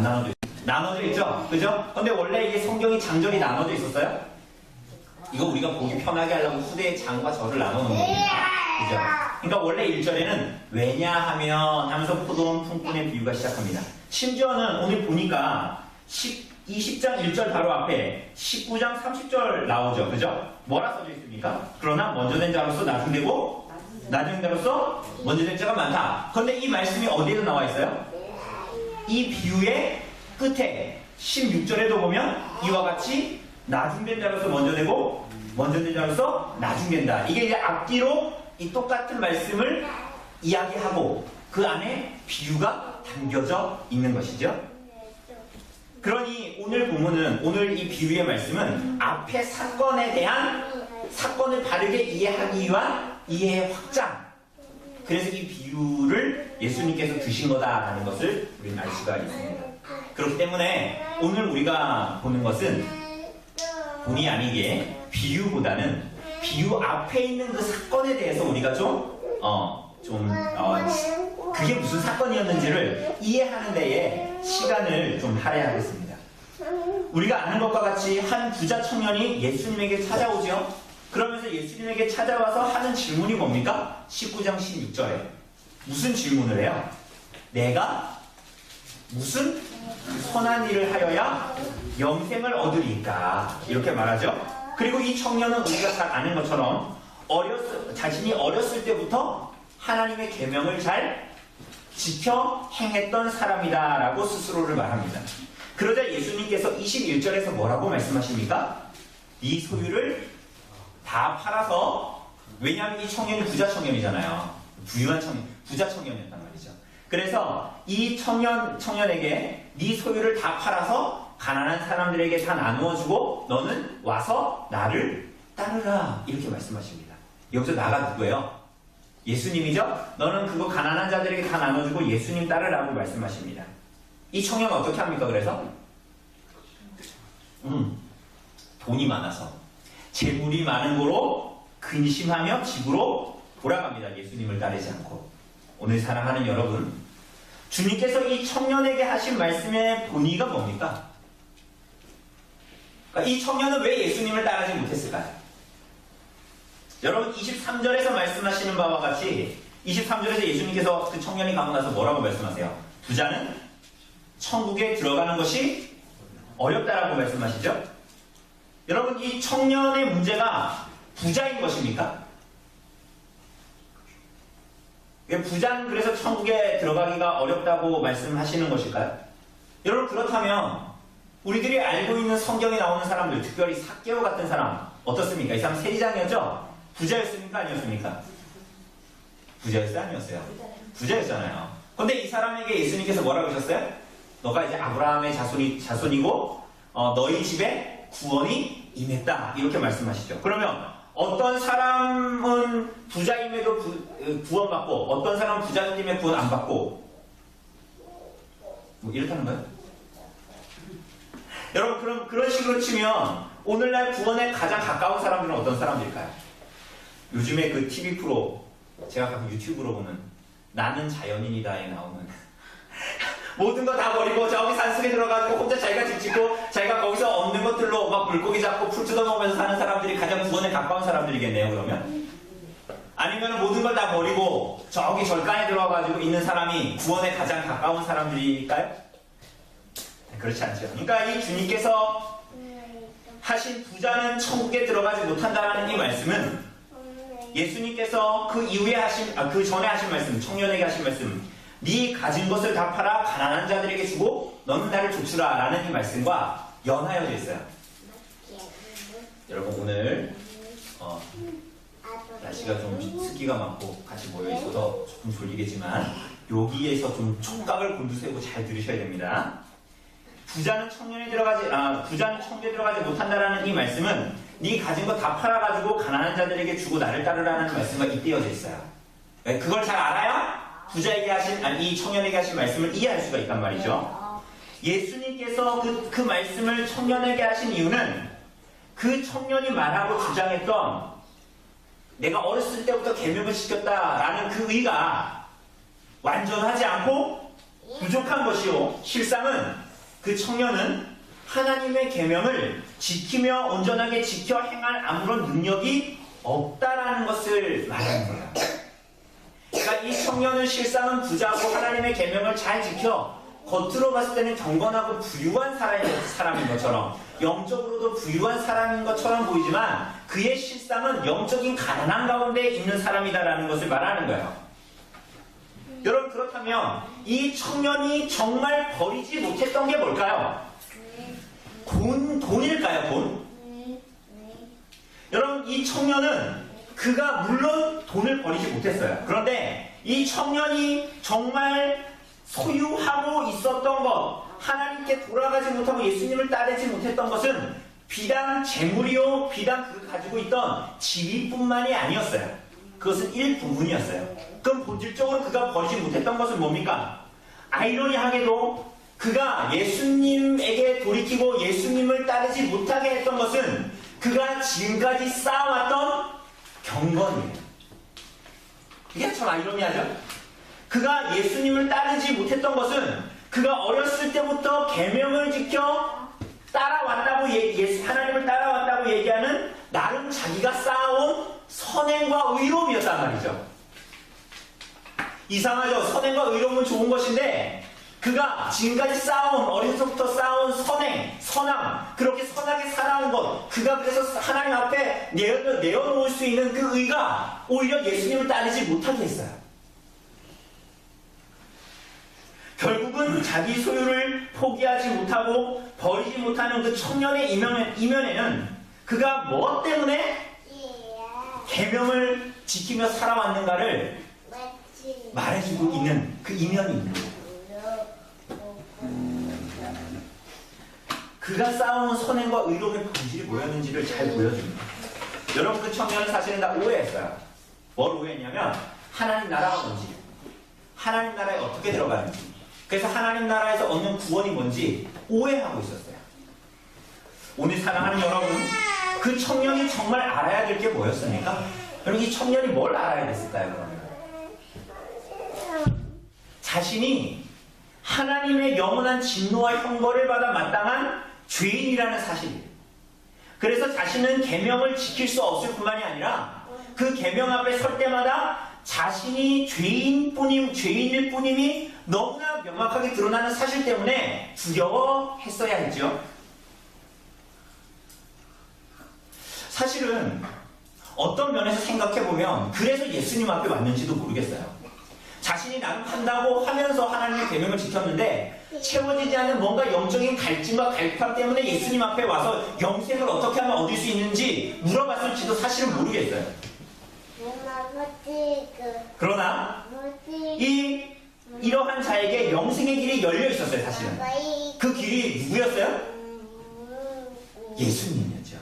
나눠져 있습니까? 나눠져 있죠? 그죠? 근데 원래 이게 성경이 장절이 나눠져 있었어요? 이거 우리가 보기 편하게 하려고 후대의 장과 절을 나눠놓은 겁니다. 그죠? 그러니까 원래 1절에는 왜냐하면 하면서 포도원 품꾼의 비유가 시작합니다. 심지어는 오늘 보니까 20장 1절 바로 앞에 19장 30절 나오죠. 그죠? 뭐라 써져 있습니까? 그러나 먼저 된 자로서 나중되고 나중 자로서 먼저 된 자가 많다. 그런데 이 말씀이 어디에도 나와 있어요? 이 비유의 끝에 16절에도 보면 이와 같이 나중된 자로서 먼저 되고 먼저 된 자로서 나중된다. 이게 이제 앞뒤로 이 똑같은 말씀을 이야기하고 그 안에 비유가 담겨져 있는 것이죠. 그러니 오늘 본문은 오늘 이 비유의 말씀은 앞에 사건에 대한 사건을 바르게 이해하기 위한 이해의 확장. 그래서 이 비유를 예수님께서 드신 거다라는 것을 우리는 알 수가 있습니다. 그렇기 때문에 오늘 우리가 보는 것은 본의 아니게 비유보다는 비유 앞에 있는 그 사건에 대해서 우리가 그게 무슨 사건이었는지를 이해하는 데에 시간을 좀 할애하겠습니다. 우리가 아는 것과 같이 한 부자 청년이 예수님에게 찾아오죠. 그러면서 예수님에게 찾아와서 하는 질문이 뭡니까? 19장 16절에 무슨 질문을 해요? 내가 무슨 선한 일을 하여야 영생을 얻으리까? 이렇게 말하죠. 그리고 이 청년은 우리가 잘 아는 것처럼 자신이 어렸을 때부터 하나님의 계명을 잘 지켜 행했던 사람이다 라고 스스로를 말합니다. 그러자 예수님께서 21절에서 뭐라고 말씀하십니까? 네 소유를 다 팔아서, 왜냐하면 이 청년이 부자 청년이잖아요. 부유한 청년, 부자 청년이었단 말이죠. 그래서 이 청년에게 네 소유를 다 팔아서 가난한 사람들에게 다 나누어주고 너는 와서 나를 따르라, 이렇게 말씀하십니다. 여기서 나가 누구예요? 예수님이죠? 너는 그거 가난한 자들에게 다 나눠주고 예수님 따르라고 말씀하십니다. 이 청년은 어떻게 합니까? 그래서 돈이 많아서 재물이 많은 거로 근심하며 집으로 돌아갑니다. 예수님을 따르지 않고. 오늘 사랑하는 여러분, 주님께서 이 청년에게 하신 말씀의 본의가 뭡니까? 그러니까 이 청년은 왜 예수님을 따르지 못했을까요? 여러분, 23절에서 말씀하시는 바와 같이 23절에서 예수님께서 그 청년이 가고 나서 뭐라고 말씀하세요? 부자는 천국에 들어가는 것이 어렵다라고 말씀하시죠? 여러분, 이 청년의 문제가 부자인 것입니까? 부자는 그래서 천국에 들어가기가 어렵다고 말씀하시는 것일까요? 여러분, 그렇다면 우리들이 알고 있는 성경에 나오는 사람들, 특별히 삭개오 같은 사람 어떻습니까? 이 사람 세리장이었죠? 부자였습니까? 아니었습니까? 부자였어요? 아니었어요? 부자였잖아요. 그런데 이 사람에게 예수님께서 뭐라고 하셨어요? 너가 이제 아브라함의 자손이고 너희 집에 구원이 임했다, 이렇게 말씀하시죠. 그러면 어떤 사람은 부자임에도 구원받고 어떤 사람은 부자임에 구원 안 받고 뭐 이렇다는 거예요? 여러분, 그럼 그런 식으로 치면 오늘날 구원에 가장 가까운 사람들은 어떤 사람들일까요? 요즘에 그 TV 프로, 제가 가끔 유튜브로 보는 나는 자연인이다에 나오는 모든 거 다 버리고 저기 산속에 들어가고 혼자 자기가 집 짓고 자기가 거기서 얻는 것들로 막 물고기 잡고 풀 뜯어먹으면서 사는 사람들이 가장 구원에 가까운 사람들이겠네요, 그러면? 아니면 모든 걸 다 버리고 저기 절간에 들어가가지고 있는 사람이 구원에 가장 가까운 사람들일까요? 그렇지 않죠. 그러니까 이 주님께서 하신 부자는 천국에 들어가지 못한다는 이 말씀은 예수님께서 그 이후에 그 전에 하신 말씀, 청년에게 하신 말씀, 네 가진 것을 다 팔아 가난한 자들에게 주고 너는 나를 좇으라 라는 이 말씀과 연하여져 있어요. 여러분, 오늘 날씨가 좀 습기가 많고 같이 모여 있어서 조금 졸리겠지만 여기에서 좀 촉각을 곤두세우고 잘 들으셔야 됩니다. 부자는 청년에 들어가지 못한다라는 이 말씀은 네 가진 거 다 팔아가지고 가난한 자들에게 주고 나를 따르라는 말씀과 잇대어져 있어요. 그걸 잘 알아야 부자에게 하신, 이 청년에게 하신 말씀을 이해할 수가 있단 말이죠. 예수님께서 그 말씀을 청년에게 하신 이유는 그 청년이 말하고 주장했던 내가 어렸을 때부터 계명을 지켰다라는 그 의가 완전하지 않고 부족한 것이요, 실상은 그 청년은 하나님의 계명을 지키며 온전하게 지켜 행할 아무런 능력이 없다라는 것을 말하는 거예요. 그러니까 이 청년은 실상은 부자고 하나님의 계명을 잘 지켜 겉으로 봤을 때는 경건하고 부유한 사람인 것처럼, 영적으로도 부유한 사람인 것처럼 보이지만 그의 실상은 영적인 가난한 가운데 있는 사람이다라는 것을 말하는 거예요. 여러분, 그렇다면 이 청년이 정말 버리지 못했던 게 뭘까요? 돈일까요? 돈? 여러분, 이 청년은 그가 물론 돈을 버리지 못했어요. 그런데 이 청년이 정말 소유하고 있었던 것, 하나님께 돌아가지 못하고 예수님을 따르지 못했던 것은 비단 재물이요, 비단 그가 가지고 있던 지위뿐만이 아니었어요. 그것은 일부분이었어요. 그럼 본질적으로 그가 버리지 못했던 것은 뭡니까? 아이러니하게도 그가 예수님에게 돌이키고 예수님을 따르지 못하게 했던 것은 그가 지금까지 쌓아왔던 경건이에요. 이게 참 아이러니하죠? 그가 예수님을 따르지 못했던 것은 그가 어렸을 때부터 계명을 지켜 따라왔다고 하나님을 따라왔다고 얘기하는 나름 자기가 쌓아온 선행과 의로움이었단 말이죠. 이상하죠? 선행과 의로움은 좋은 것인데 그가 지금까지 쌓아온 어려서부터 쌓아온 선행, 선함, 그렇게 선하게 살아온 것, 그가 그래서 하나님 앞에 내어놓을 수 있는 그 의가 오히려 예수님을 따르지 못하게 했어요. 결국은 자기 소유를 포기하지 못하고 버리지 못하는 그 청년의 이면에는 그가 뭐 때문에 계명을 지키며 살아왔는가를 말해주고 있는 그 이면이 있는 거예요. 그가 쌓아온 선행과 의로움의 본질이 뭐였는지를 잘 보여줍니다. 여러분 그 청년은 사실은 다 오해했어요. 뭘 오해했냐면 하나님 나라가 뭔지, 하나님 나라에 어떻게 들어가는지, 그래서 하나님 나라에서 얻는 구원이 뭔지 오해하고 있었어요. 오늘 사랑하는 여러분, 그 청년이 정말 알아야 될 게 뭐였습니까? 여러분 이 청년이 뭘 알아야 됐을까요? 그러면 자신이 하나님의 영원한 진노와 형벌을 받아 마땅한 죄인이라는 사실이에요. 그래서 자신은 계명을 지킬 수 없을 뿐만이 아니라 그 계명 앞에 설 때마다 자신이 죄인일 뿐임이 너무나 명확하게 드러나는 사실 때문에 두려워했어야 했죠. 사실은 어떤 면에서 생각해보면 그래서 예수님 앞에 왔는지도 모르겠어요. 자신이 나름 한다고 하면서 하나님의 계명을 지켰는데 채워지지 않는 뭔가 영적인 갈증과 갈팡 때문에 예수님 앞에 와서 영생을 어떻게 하면 얻을 수 있는지 물어봤을지도 사실은 모르겠어요. 그러나 이러한 자에게 영생의 길이 열려 있었어요. 사실은 그 길이 누구였어요? 예수님이었죠.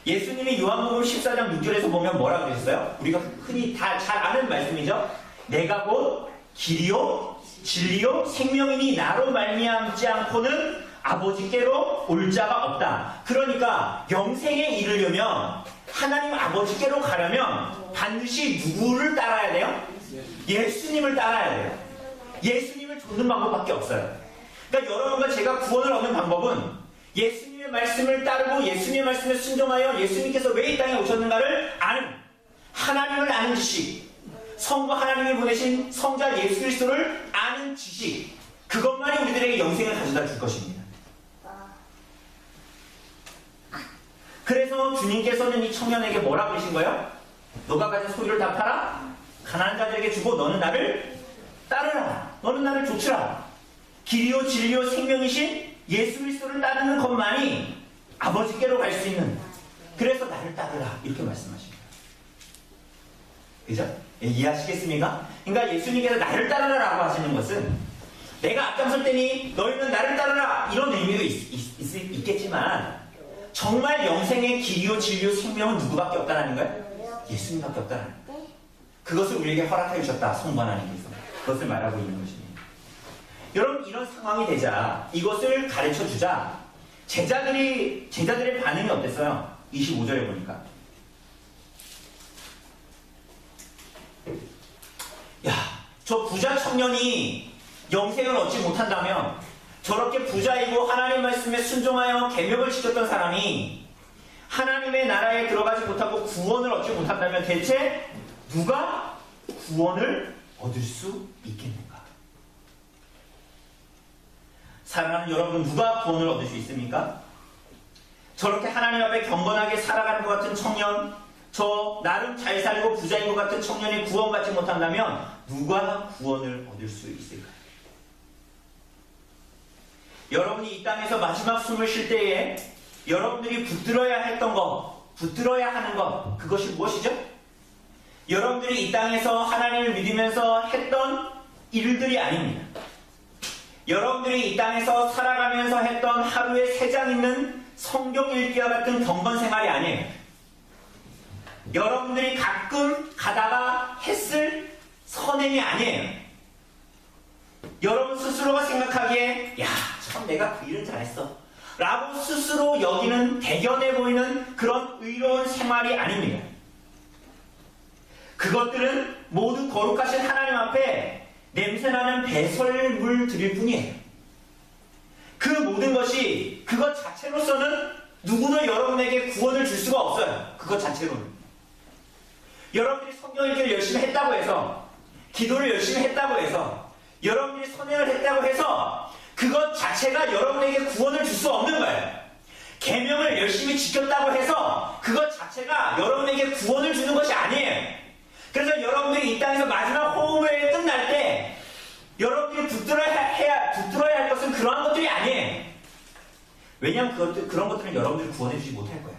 예수님이 요한복음 14장 6절에서 보면 뭐라고 그랬어요? 우리가 흔히 다 잘 아는 말씀이죠. 내가 곧 길이요 진리요 생명이니 나로 말미암지 않고는 아버지께로 올 자가 없다. 그러니까 영생에 이르려면 하나님 아버지께로 가려면 반드시 누구를 따라야 돼요? 예수님을 따라야 돼요. 예수님을 돕는 방법밖에 없어요. 그러니까 여러분과 제가 구원을 얻는 방법은 예수님의 말씀을 따르고 예수님의 말씀에 순종하여 예수님께서 왜 이 땅에 오셨는가를 아는, 하나님을 아는 지식, 성부 하나님이 보내신 성자 예수 그리스도를 아는 지식, 그것만이 우리들에게 영생을 가져다 줄 것입니다. 그래서 주님께서는 이 청년에게 뭐라 그러신 거예요? 너가 가진 소유를 다 팔아 가난한 자들에게 주고 너는 나를 따르라. 너는 나를 좇으라. 길이요 진리요 생명이신 예수 그리스도를 따르는 것만이 아버지께로 갈 수 있는, 그래서 나를 따르라 이렇게 말씀하십니다. 그죠? 이해하시겠습니까? 그러니까 예수님께서 나를 따르라라고 하시는 것은 내가 앞장설 테니 너희는 나를 따르라 이런 의미도 있겠지만 정말 영생의 길이요 진리요 생명은 누구밖에 없다는 거예요? 예수님밖에 없다는 거예요. 그것을 우리에게 허락해 주셨다. 성부 하나님께서 그것을 말하고 있는 것입니다. 여러분 이런 상황이 되자 이것을 가르쳐 주자 제자들의 반응이 어땠어요? 25절에 보니까 야, 저 부자 청년이 영생을 얻지 못한다면 저렇게 부자이고 하나님 말씀에 순종하여 계명을 지켰던 사람이 하나님의 나라에 들어가지 못하고 구원을 얻지 못한다면 대체 누가 구원을 얻을 수 있겠는가? 사랑하는 여러분, 누가 구원을 얻을 수 있습니까? 저렇게 하나님 앞에 경건하게 살아가는 것 같은 청년, 저 나름 잘 살고 부자인 것 같은 청년이 구원받지 못한다면 누가 구원을 얻을 수 있을까요? 여러분이 이 땅에서 마지막 숨을 쉴 때에 여러분들이 붙들어야 했던 것, 붙들어야 하는 것, 그것이 무엇이죠? 여러분들이 이 땅에서 하나님을 믿으면서 했던 일들이 아닙니다. 여러분들이 이 땅에서 살아가면서 했던 하루에 3장 있는 성경 읽기와 같은 경건 생활이 아니에요. 여러분들이 가끔 가다가 했을 선행이 아니에요. 여러분 스스로가 생각하기에 야, 참 내가 그 일은 잘했어 라고 스스로 여기는 대견해 보이는 그런 의로운 생활이 아닙니다. 그것들은 모두 거룩하신 하나님 앞에 냄새나는 배설물 드릴 뿐이에요. 그 모든 것이 그것 자체로서는 누구도 여러분에게 구원을 줄 수가 없어요. 그것 자체로는. 여러분들이 성경 읽기를 열심히 했다고 해서, 기도를 열심히 했다고 해서, 여러분들이 선행을 했다고 해서 그것 자체가 여러분에게 구원을 줄 수 없는 거예요. 계명을 열심히 지켰다고 해서 그것 자체가 여러분에게 구원을 주는 것이 아니에요. 그래서 여러분들이 이 땅에서 마지막 호흡을 끝날 때 여러분들이 붙들어야 할 것은 그러한 것들이 아니에요. 왜냐하면 그런 것들은 여러분들이 구원해주지 못할 거예요.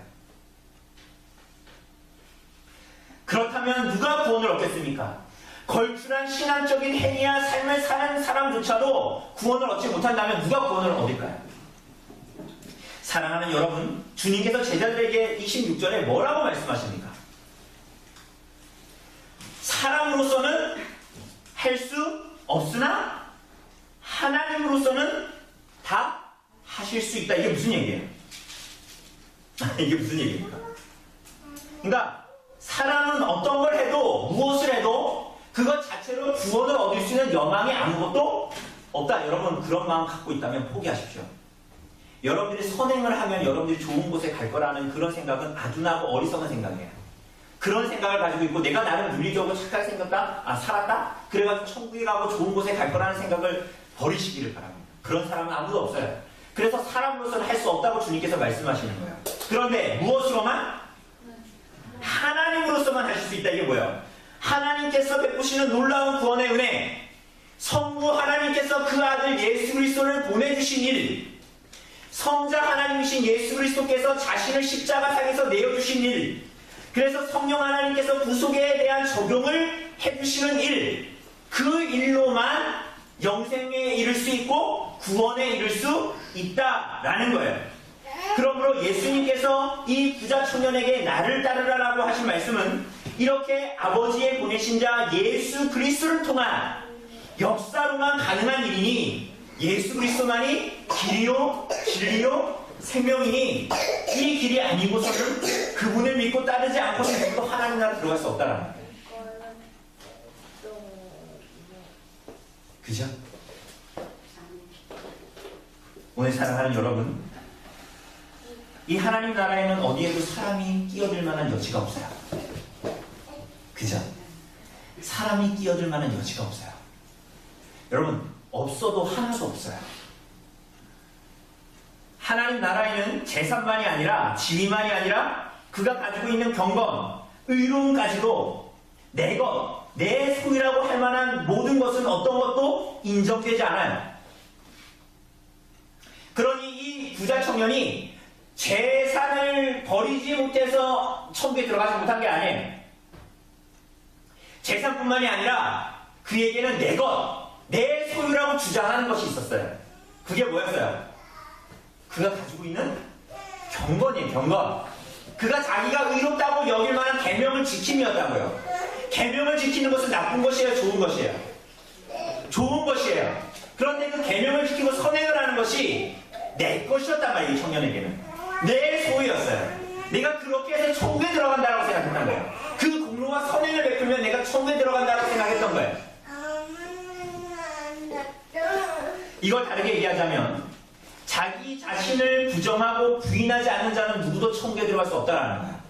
그렇다면 누가 구원을 얻겠습니까? 걸출한 신앙적인 행위와 삶을 사는 사람조차도 구원을 얻지 못한다면 누가 구원을 얻을까요? 사랑하는 여러분, 주님께서 제자들에게 26절에 뭐라고 말씀하십니까? 사람으로서는 할 수 없으나 하나님으로서는 다 하실 수 있다. 이게 무슨 얘기예요? 이게 무슨 얘기입니까? 그러니까 사람은 어떤 걸 해도, 무엇을 해도 그것 자체로 구원을 얻을 수 있는 여망이 아무것도 없다. 여러분 그런 마음 갖고 있다면 포기하십시오. 여러분들이 선행을 하면 여러분들이 좋은 곳에 갈 거라는 그런 생각은 아둔하고 어리석은 생각이에요. 그런 생각을 가지고 있고 내가 나름 윤리적으로 착하게 생겼다? 살았다? 그래가지고 천국에 가고 좋은 곳에 갈 거라는 생각을 버리시기를 바랍니다. 그런 사람은 아무도 없어요. 그래서 사람으로서는 할 수 없다고 주님께서 말씀하시는 거예요. 그런데 무엇으로만? 하나님으로서만 하실 수 있다. 이게 뭐예요? 하나님께서 베푸시는 놀라운 구원의 은혜, 성부 하나님께서 그 아들 예수 그리스도를 보내주신 일, 성자 하나님이신 예수 그리스도께서 자신을 십자가상에서 내어주신 일, 그래서 성령 하나님께서 구속에 대한 적용을 해주시는 일, 그 일로만 영생에 이를 수 있고 구원에 이를 수 있다라는 거예요. 그러므로 예수님께서 이 부자 청년에게 나를 따르라라고 하신 말씀은 이렇게 아버지의 보내신 자 예수 그리스도를 통한 역사로만 가능한 일이니 예수 그리스도만이 길이요 진리요 생명이니 이 길이 아니고서는 그분을 믿고 따르지 않고서는 누구도 하나님 나라 들어갈 수 없다라는 거예요. 그죠? 오늘 사랑하는 여러분, 이 하나님 나라에는 어디에도 사람이 끼어들 만한 여지가 없어요. 그죠? 사람이 끼어들 만한 여지가 없어요. 여러분, 없어도 하나도 없어요. 하나님 나라에는 재산만이 아니라 지위만이 아니라 그가 가지고 있는 경건, 의로움까지도 내 것, 내 소유라고 할 만한 모든 것은 어떤 것도 인정되지 않아요. 그러니 이 부자 청년이 재산을 버리지 못해서 천국에 들어가지 못한 게 아니에요. 재산뿐만이 아니라 그에게는 내 것, 내 소유라고 주장하는 것이 있었어요. 그게 뭐였어요? 그가 가지고 있는 경건이에요. 경건. 그가 자기가 의롭다고 여길 만한 계명을 지킴이었다고요. 계명을 지키는 것은 나쁜 것이에요? 좋은 것이에요? 좋은 것이에요. 그런데 그 계명을 지키고 선행을 하는 것이 내 것이었단 말이에요. 청년에게는 내 소유였어요. 내가 그렇게 해서 천국에 들어간다고 생각했던 거예요. 그 공로와 선행을 베풀면 내가 천국에 들어간다고 생각했던 거예요. 이걸 다르게 얘기하자면 자기 자신을 부정하고 부인하지 않는 자는 누구도 천국에 들어갈 수 없다라는 거예요.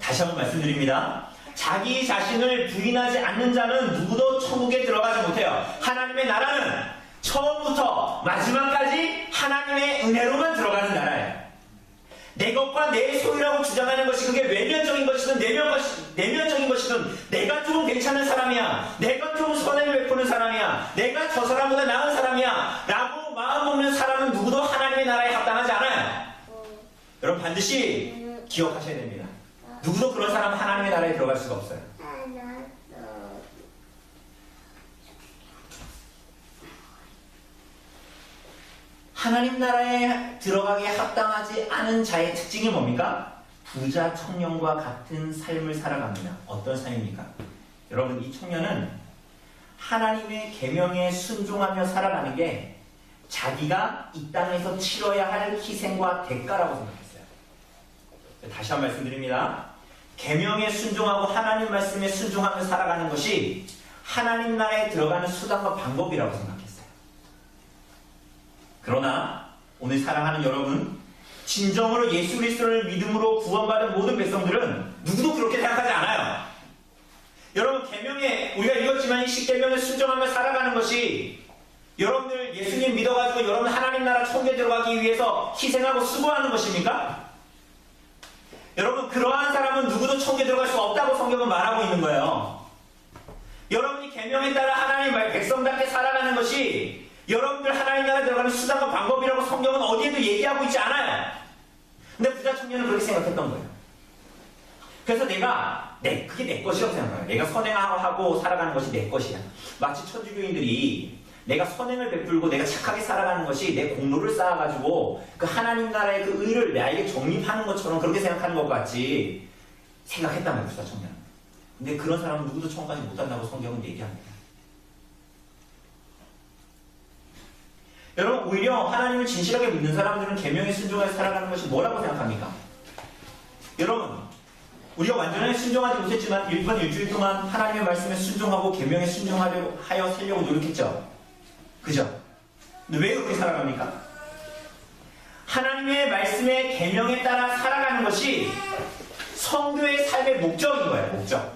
다시 한번 말씀드립니다. 자기 자신을 부인하지 않는 자는 누구도 천국에 들어가지 못해요. 하나님의 나라는 처음부터 마지막까지 하나님의 은혜로만 들어가는 나라예요. 내 것과 내 소유라고 주장하는 것이 그게 외면적인 것이든 내면적인 것이든 내가 좀 괜찮은 사람이야, 내가 좀 선행을 베푸는 사람이야, 내가 저 사람보다 나은 사람이야 라고 마음먹는 사람은 누구도 하나님의 나라에 합당하지 않아요. 여러분 반드시 기억하셔야 됩니다. 누구도 그런 사람은 하나님의 나라에 들어갈 수가 없어요. 하나님 나라에 들어가기에 합당하지 않은 자의 특징이 뭡니까? 부자 청년과 같은 삶을 살아갑니다. 어떤 삶입니까? 여러분, 이 청년은 하나님의 계명에 순종하며 살아가는 게 자기가 이 땅에서 치러야 할 희생과 대가라고 생각했어요. 다시 한 번 말씀드립니다. 계명에 순종하고 하나님 말씀에 순종하며 살아가는 것이 하나님 나라에 들어가는 수단과 방법이라고 생각했어요. 그러나 오늘 사랑하는 여러분, 진정으로 예수 그리스도를 믿음으로 구원받은 모든 백성들은 누구도 그렇게 생각하지 않아요. 여러분, 계명에 우리가 읽었지만 이 십계명에 순종하며 살아가는 것이 여러분들 예수님 믿어가지고 여러분 하나님 나라 천국에 들어가기 위해서 희생하고 수고하는 것입니까? 여러분, 그러한 사람은 누구도 천국에 들어갈 수 없다고 성경은 말하고 있는 거예요. 여러분이 계명에 따라 하나님 백성답게 살아가는 것이 여러분들 하나님 나라에 들어가는 수단과 방법이라고 성경은 어디에도 얘기하고 있지 않아요. 근데 부자 청년은 그렇게 생각했던 거예요. 그래서 그게 내 것이라고 생각해요. 내가 선행하고 살아가는 것이 내 것이야. 마치 천주교인들이 내가 선행을 베풀고 내가 착하게 살아가는 것이 내 공로를 쌓아가지고 그 하나님 나라의 그 의를 나에게 적립하는 것처럼 그렇게 생각하는 것 같이 생각했단 말이에요, 부자 청년. 근데 그런 사람은 누구도 천국 가지 못한다고 성경은 얘기합니다. 여러분, 오히려 하나님을 진실하게 믿는 사람들은 계명에 순종해서 살아가는 것이 뭐라고 생각합니까? 여러분, 우리가 완전히 순종하지 못했지만 이번 일주일 동안 하나님의 말씀에 순종하고 계명에 순종하여 살려고 노력했죠. 그죠? 근데 왜 그렇게 살아갑니까? 하나님의 말씀에 계명에 따라 살아가는 것이 성도의 삶의 목적인 거예요. 목적.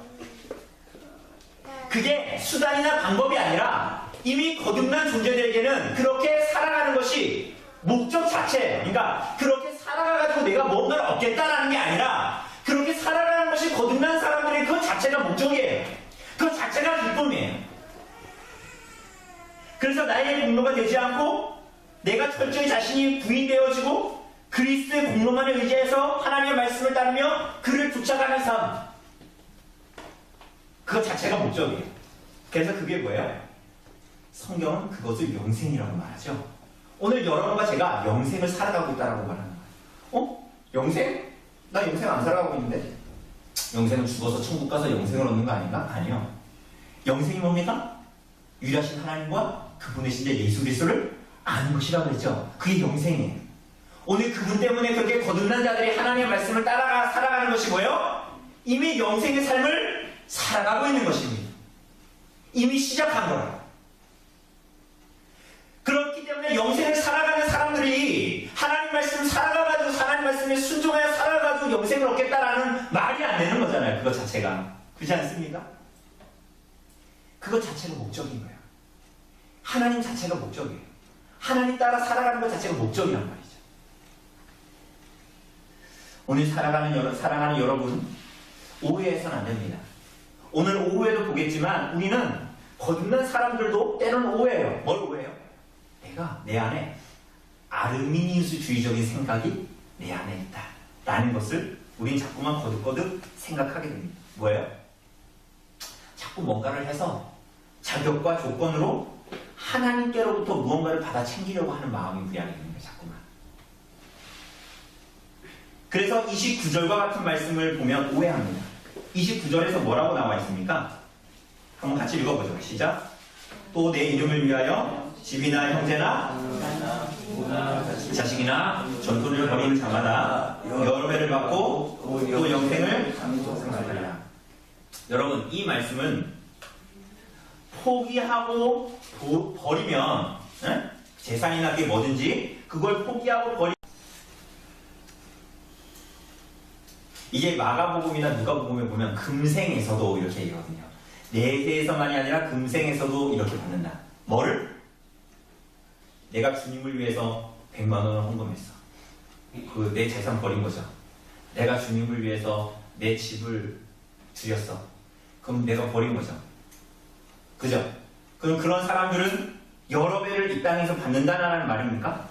그게 수단이나 방법이 아니라 이미 거듭난 존재들에게는 그렇게 살아가는 것이 목적 자체예요. 그러니까 그렇게 살아가가지고 내가 뭔가를 얻겠다라는 게 아니라 그렇게 살아가는 것이 거듭난 사람들의 그 자체가 목적이에요. 그 자체가 기쁨이에요. 그래서 나에게 공로가 되지 않고 내가 철저히 자신이 부인되어지고 그리스도의 공로만을 의지해서 하나님의 말씀을 따르며 그를 쫓아가는 삶, 그것 자체가 목적이에요. 그래서 그게 뭐예요? 성경은 그것을 영생이라고 말하죠. 오늘 여러분과 제가 영생을 살아가고 있다고 말하는 거예요. 영생? 나 영생 안 살아가고 있는데? 영생은 죽어서 천국 가서 영생을 얻는 거 아닌가? 아니요. 영생이 뭡니까? 유일하신 하나님과 그분의 신자 예수 그리스도를 아는 것이라고 했죠. 그게 영생이에요. 오늘 그분 때문에 그렇게 거듭난 자들이 하나님의 말씀을 따라가 살아가는 것이 뭐예요? 이미 영생의 삶을 살아가고 있는 것입니다. 이미 시작한 거예요. 그렇기 때문에 영생을 살아가는 사람들이 하나님 말씀을 살아가가지고 하나님 말씀에 순종하여 살아가지고 영생을 얻겠다라는 말이 안 되는 거잖아요. 그것 자체가. 그렇지 않습니까? 그것 자체가 목적인 거예요. 하나님 자체가 목적이에요. 하나님 따라 살아가는 것 자체가 목적이란 말이죠. 오늘 사랑하는 여러분, 오해해서는 안 됩니다. 오늘 오후에도 보겠지만 우리는 거듭난 사람들도 때로는 오해해요. 뭘 오해해요? 내 안에 아르미니우스주의적인 생각이 내 안에 있다 라는 것을 우린 자꾸만 거듭거듭 생각하게 됩니다. 뭐예요? 자꾸 뭔가를 해서 자격과 조건으로 하나님께로부터 무언가를 받아 챙기려고 하는 마음이 우리 안에 있는 거예요. 자꾸만. 그래서 29절과 같은 말씀을 보면 오해합니다. 29절에서 뭐라고 나와 있습니까? 한번 같이 읽어보죠. 시작. 또 내 이름을 위하여 집이나 형제나 자식이나 전토를 벌이는 자마다 여러 배를 받고 또 영생을 상속하리라. 여러분, 이 말씀은 포기하고 버리면 재산이나 그게 뭐든지 그걸 포기하고 버리. 이게 마가복음이나 누가복음에 보면 금생에서도 이렇게 얘기하거든요. 내세에서만이 아니라 금생에서도 이렇게 받는다. 뭐를? 내가 주님을 위해서 100만 원을 헌금했어. 내 재산 버린 거죠. 내가 주님을 위해서 내 집을 드렸어. 그럼 내가 버린 거죠. 그죠? 그럼 그런 사람들은 여러 배를 이 땅에서 받는다는 말입니까?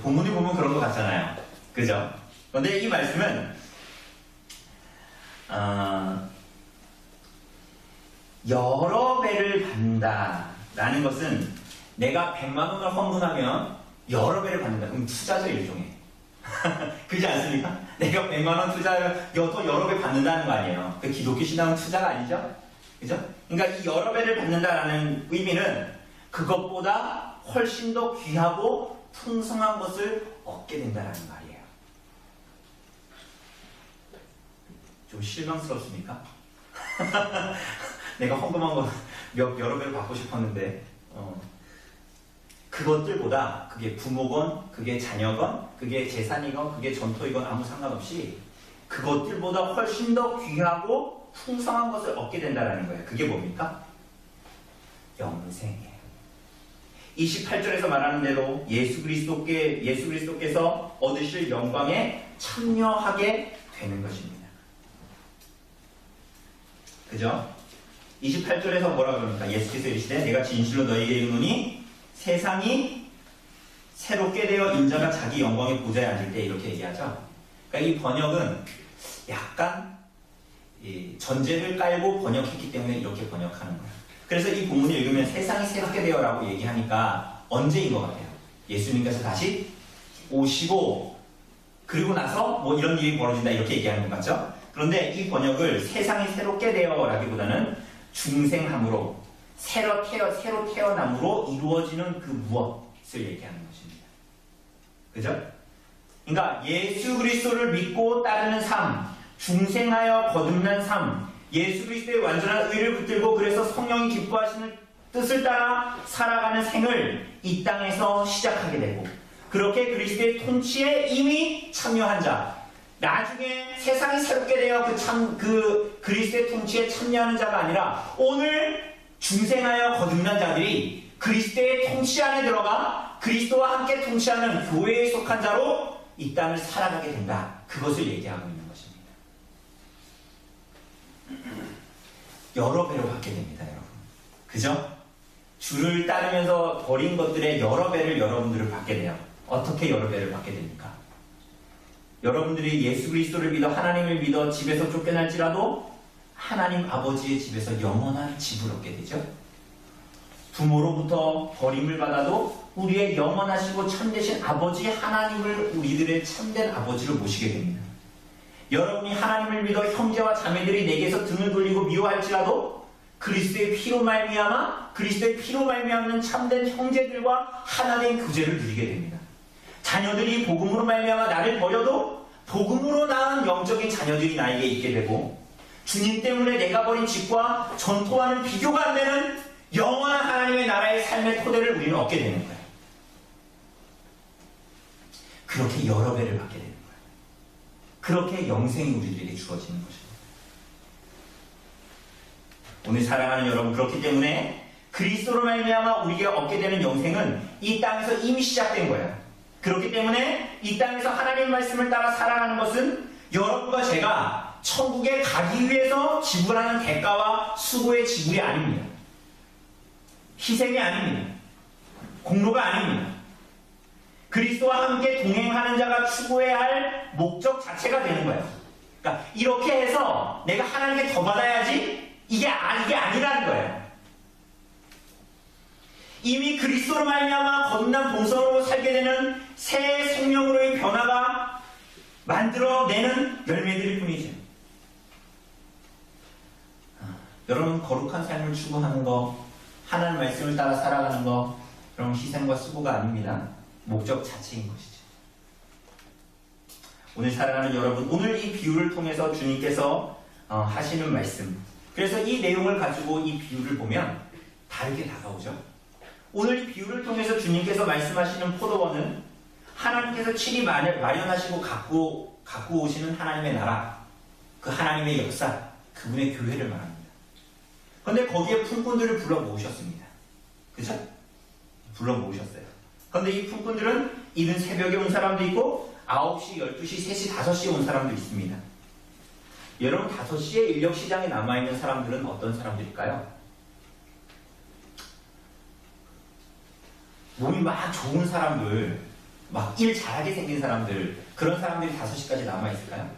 본문에 보면 그런 것 같잖아요. 그죠? 그런데 이 말씀은 여러 배를 받는다라는 것은 내가 100만 원을 헌금하면 여러 배를 받는다. 그럼 투자죠, 일종의. 그렇지 않습니까? 내가 100만 원 투자를 또 여러 배 받는다는 거 아니에요. 그 기독교 신앙은 투자가 아니죠? 그죠? 그러니까 이 여러 배를 받는다라는 의미는 그것보다 훨씬 더 귀하고 풍성한 것을 얻게 된다라는 말이에요. 좀 실망스럽습니까? 내가 헌금한 거 여러 배를 받고 싶었는데 그것들보다 그게 부모건, 그게 자녀건, 그게 재산이건, 그게 전토이건 아무 상관없이 그것들보다 훨씬 더 귀하고 풍성한 것을 얻게 된다는 거예요. 그게 뭡니까? 영생이에요. 28절에서 말하는 대로 예수 그리스도께서 얻으실 영광에 참여하게 되는 것입니다. 그죠? 28절에서 뭐라 그럽니까? 예수께서 이르시되 내가 진실로 너희에게 이르노니 세상이 새롭게 되어 인자가 자기 영광의 보좌에 앉을 때 이렇게 얘기하죠. 그러니까 이 번역은 약간 전제를 깔고 번역했기 때문에 이렇게 번역하는 거예요. 그래서 이 본문을 읽으면 세상이 새롭게 되어라고 얘기하니까 언제인 것 같아요? 예수님께서 다시 오시고 그리고 나서 뭐 이런 일이 벌어진다 이렇게 얘기하는 것 같죠? 그런데 이 번역을 세상이 새롭게 되어라기보다는 중생함으로 새로 태어남으로 이루어지는 그 무엇을 얘기하는 것입니다. 그죠? 그러니까 예수 그리스도를 믿고 따르는 삶, 중생하여 거듭난 삶, 예수 그리스도의 완전한 의를 붙들고 그래서 성령이 기뻐하시는 뜻을 따라 살아가는 생을 이 땅에서 시작하게 되고 그렇게 그리스도의 통치에 이미 참여한 자, 나중에 세상이 새롭게 되어 그 그리스도의 통치에 참여하는 자가 아니라 오늘 중생하여 거듭난 자들이 그리스도의 통치 안에 들어가 그리스도와 함께 통치하는 교회에 속한 자로 이 땅을 살아가게 된다. 그것을 얘기하고 있는 것입니다. 여러 배로 받게 됩니다, 여러분. 그죠? 주를 따르면서 버린 것들의 여러 배를 여러분들을 받게 돼요. 어떻게 여러 배를 받게 됩니까? 여러분들이 예수 그리스도를 믿어 하나님을 믿어 집에서 쫓겨날지라도 하나님 아버지의 집에서 영원한 집을 얻게 되죠. 부모로부터 버림을 받아도 우리의 영원하시고 참되신 아버지 하나님을 우리들의 참된 아버지로 모시게 됩니다. 여러분이 하나님을 믿어 형제와 자매들이 내게서 등을 돌리고 미워할지라도 그리스도의 피로 말미암는 참된 형제들과 하나된 교제를 누리게 됩니다. 자녀들이 복음으로 말미암아 나를 버려도 복음으로 낳은 영적인 자녀들이 나에게 있게 되고 주님 때문에 내가 버린 집과 전토와는 비교가 안 되는 영원한 하나님의 나라의 삶의 토대를 우리는 얻게 되는 거예요. 그렇게 여러 배를 받게 되는 거예요. 그렇게 영생이 우리들에게 주어지는 것입니다. 오늘 사랑하는 여러분, 그렇기 때문에 그리스도로 말미암아 우리가 얻게 되는 영생은 이 땅에서 이미 시작된 거예요. 그렇기 때문에 이 땅에서 하나님의 말씀을 따라 살아가는 것은 여러분과 제가 천국에 가기 위해서 지불하는 대가와 수고의 지불이 아닙니다. 희생이 아닙니다. 공로가 아닙니다. 그리스도와 함께 동행하는 자가 추구해야 할 목적 자체가 되는 거예요. 그러니까 이렇게 해서 내가 하나님께 더 받아야지 이게 아니라는 거예요. 이미 그리스도로 말미암아 거듭난 본성으로 살게 되는 새 생명으로의 변화가 만들어내는 열매들일 뿐이죠. 여러분, 거룩한 삶을 추구하는 거, 하나님 말씀을 따라 살아가는 거, 여러분 희생과 수고가 아닙니다. 목적 자체인 것이죠. 오늘 사랑하는 여러분, 오늘 이 비유를 통해서 주님께서 하시는 말씀, 그래서 이 내용을 가지고 이 비유를 보면 다르게 다가오죠. 오늘 이 비유를 통해서 주님께서 말씀하시는 포도원은 하나님께서 친히 마련하시고 갖고 오시는 하나님의 나라, 그 하나님의 역사, 그분의 교회를 말합니다. 그런데 거기에 품꾼들을 불러 모으셨습니다. 그죠? 불러 모으셨어요. 그런데 이 품꾼들은 이른 새벽에 온 사람도 있고 9시, 12시, 3시, 5시에 온 사람도 있습니다. 여러분, 5시에 인력시장에 남아있는 사람들은 어떤 사람들일까요? 몸이 막 좋은 사람들, 막 일 잘하게 생긴 사람들, 그런 사람들이 5시까지 남아있을까요?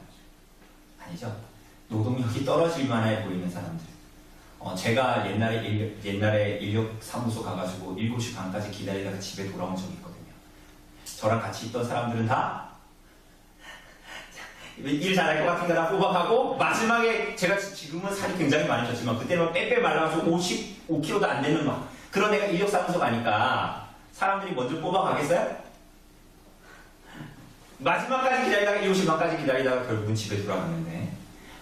아니죠. 노동력이 떨어질 만해 보이는 사람들. 제가 옛날에 인력사무소 가가지고 7시 반까지 기다리다가 집에 돌아온 적이 있거든요. 저랑 같이 있던 사람들은 다 일 잘할 것 같은 거다 호박하고 마지막에 제가 지금은 살이 굉장히 많이 쪘지만 그때는 막 빼빼 말라가지고 55kg도 안 되는 막 그런 애가 인력사무소 가니까 사람들이 먼저 뽑아가겠어요? 마지막까지 기다리다가 7시 반까지 기다리다가 결국은 집에 돌아갔는데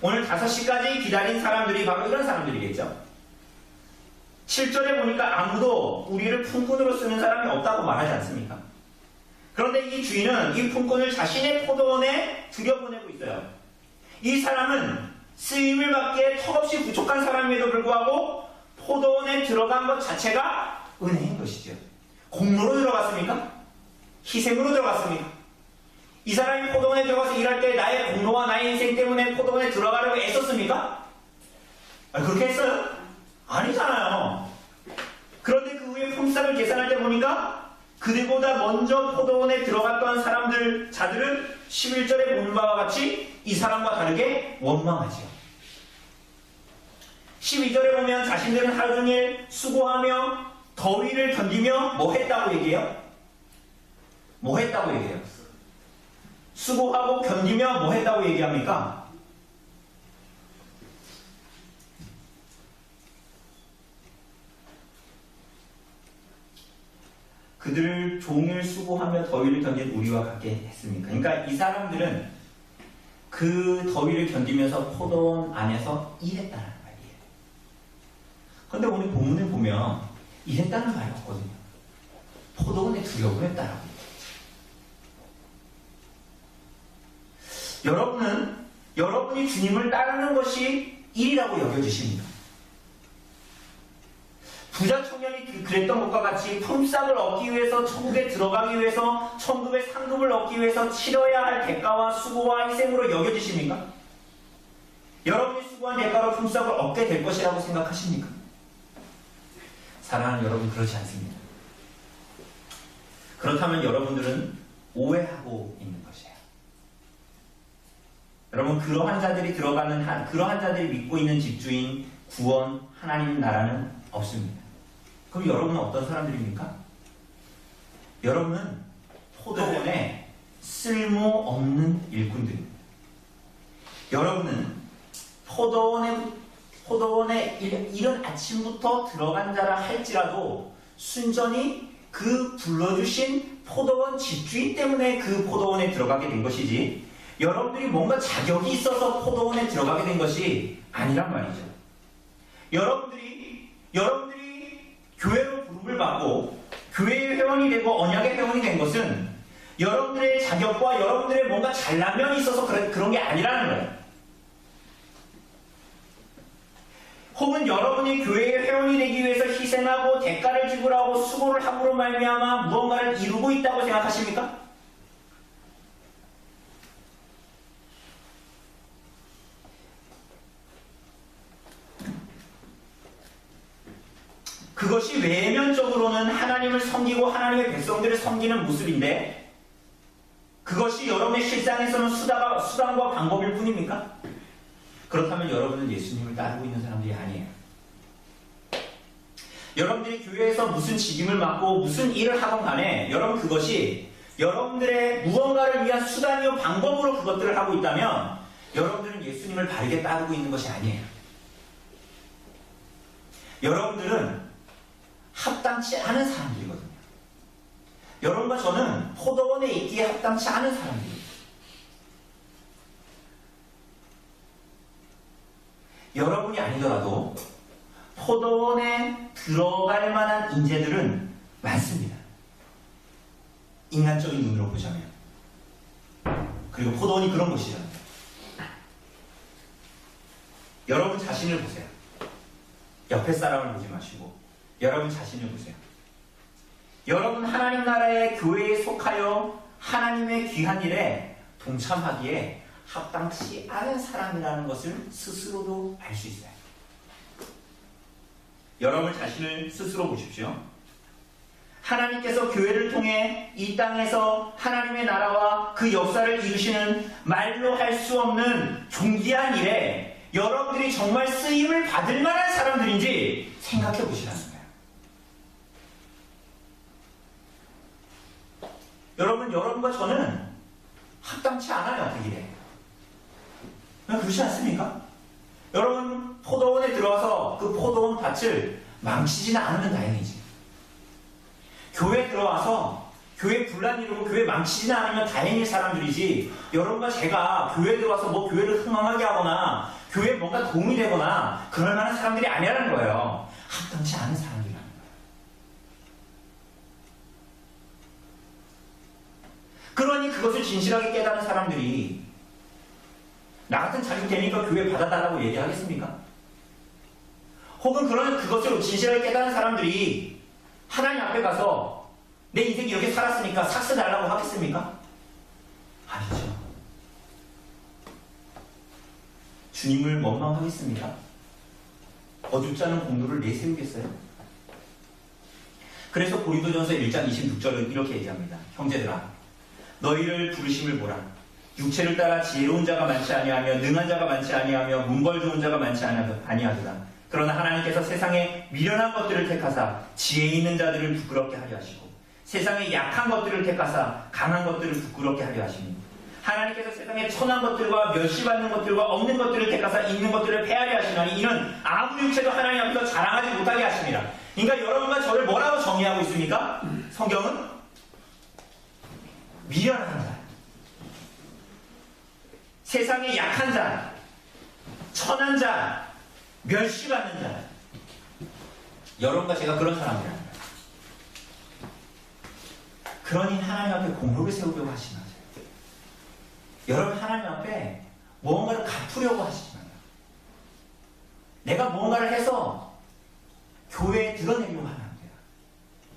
오늘 5시까지 기다린 사람들이 바로 이런 사람들이겠죠. 7절에 보니까 아무도 우리를 품꾼으로 쓰는 사람이 없다고 말하지 않습니까? 그런데 이 주인은 이 품꾼을 자신의 포도원에 들여보내고 있어요. 이 사람은 쓰임을 받기에 턱없이 부족한 사람임에도 불구하고 포도원에 들어간 것 자체가 은혜인 것이죠. 공로로 들어갔습니까? 희생으로 들어갔습니까? 이 사람이 포도원에 들어가서 일할 때 나의 공로와 나의 인생 때문에 포도원에 들어가려고 애썼습니까? 그렇게 했어요? 아니잖아요. 그런데 그 후에 품삯을 계산할 때 보니까 그들보다 먼저 포도원에 들어갔던 자들은 11절에 보는 바와 같이 이 사람과 다르게 원망하지요. 12절에 보면 자신들은 하루 종일 수고하며 더위를 견디며 뭐 했다고 얘기해요? 뭐 했다고 얘기해요? 수고하고 견디며 뭐 했다고 얘기합니까? 그들을 종일 수고하며 더위를 견딘 우리와 같게 했습니까? 그러니까 이 사람들은 그 더위를 견디면서 포도원 안에서 일했다는 말이에요. 그런데 오늘 본문을 보면 일했다는 말이 없거든요. 포도원에 두려고 했다라고. 여러분이 주님을 따르는 것이 일이라고 여겨지십니다. 부자 청년이 그랬던 것과 같이 품삯을 얻기 위해서 천국에 들어가기 위해서 천국의 상급을 얻기 위해서 치러야 할 대가와 수고와 희생으로 여겨지십니까? 여러분이 수고한 대가로 품삯을 얻게 될 것이라고 생각하십니까? 사랑하는 여러분, 그렇지 않습니다. 그렇다면 여러분들은 오해하고 있는 것이에요. 여러분, 그러한 자들이 믿고 있는 집주인, 구원, 하나님 나라는 없습니다. 그럼 여러분은 어떤 사람들입니까? 여러분은 포도원에 쓸모없는 일꾼들입니다. 여러분은 포도원에 이른 아침부터 들어간 자라 할지라도 순전히 그 불러주신 포도원 집주인 때문에 그 포도원에 들어가게 된 것이지 여러분들이 뭔가 자격이 있어서 포도원에 들어가게 된 것이 아니란 말이죠. 여러분들이 교회로 부름을 받고 교회의 회원이 되고 언약의 회원이 된 것은 여러분들의 자격과 여러분들의 뭔가 잘난 면이 있어서 그런 게 아니라는 거예요. 혹은 여러분이 교회의 회원이 되기 위해서 희생하고 대가를 지불하고 수고를 함으로 말미암아 무언가를 이루고 있다고 생각하십니까? 그것이 외면적으로는 하나님을 섬기고 하나님의 백성들을 섬기는 모습인데 그것이 여러분의 실상에서는 수단과 방법일 뿐입니까? 그렇다면 여러분은 예수님을 따르고 있는 사람들이 아니에요. 여러분들이 교회에서 무슨 직임을 맡고 무슨 일을 하건 간에 여러분 그것이 여러분들의 무언가를 위한 수단이요 방법으로 그것들을 하고 있다면 여러분들은 예수님을 바르게 따르고 있는 것이 아니에요. 여러분들은 합당치 않은 사람들이거든요. 여러분과 저는 포도원에 있기에 합당치 않은 사람들입니다. 여러분이 아니더라도 포도원에 들어갈 만한 인재들은 많습니다. 인간적인 눈으로 보자면. 그리고 포도원이 그런 곳이잖아요. 여러분 자신을 보세요. 옆에 사람을 보지 마시고 여러분 자신을 보세요. 여러분 하나님 나라의 교회에 속하여 하나님의 귀한 일에 동참하기에 합당치 않은 사람이라는 것을 스스로도 알 수 있어요. 여러분 자신을 스스로 보십시오. 하나님께서 교회를 통해 이 땅에서 하나님의 나라와 그 역사를 이루시는 말로 할 수 없는 존귀한 일에 여러분들이 정말 쓰임을 받을 만한 사람들인지 생각해 보시라는 거예요. 여러분과 저는 합당치 않아요, 그 일에. 그렇지 않습니까? 여러분, 포도원에 들어와서 그 포도원 밭을 망치지는 않으면 다행이지. 교회에 들어와서 교회 분란 이루고 교회 망치지는 않으면 다행일 사람들이지, 여러분과 제가 교회에 들어와서 뭐 교회를 흥황하게 하거나 교회에 뭔가 도움이 되거나 그럴 만한 사람들이 아니라는 거예요. 합당치 않은 사람들이라는 거예요. 그러니 그것을 진실하게 깨닫는 사람들이 나 같은 자식 되니까 교회 받아달라고 얘기하겠습니까? 혹은 그것을 진실하게 깨닫는 사람들이 하나님 앞에 가서 내 인생이 이렇게 살았으니까 삭스 달라고 하겠습니까? 아니죠. 주님을 원망하겠습니까? 어줍지 않은 공로를 내세우겠어요? 그래서 고린도전서 1장 26절은 이렇게 얘기합니다. 형제들아, 너희를 부르심을 보라. 육체를 따라 지혜로운 자가 많지 아니하며 능한 자가 많지 아니하며 문벌 좋은 자가 많지 아니하더라. 그러나 하나님께서 세상에 미련한 것들을 택하사 지혜 있는 자들을 부끄럽게 하려 하시고 세상에 약한 것들을 택하사 강한 것들을 부끄럽게 하려 하시니 하나님께서 세상에 천한 것들과 멸시받는 것들과 없는 것들을 택하사 있는 것들을 패하려 하시나니 이는 아무 육체도 하나님 앞에서 자랑하지 못하게 하십니다. 그러니까 여러분과 저를 뭐라고 정의하고 있습니까? 성경은 미련한 자, 세상에 약한 자, 천한 자, 멸시받는 자. 여러분과 제가 그런 사람들입니다. 그러니 하나님 앞에 공로를 세우려고 하시지 마세요. 여러분 하나님 앞에 무언가를 갚으려고 하시지 마요. 내가 무언가를 해서 교회에 드러내려고 하면 안 돼요.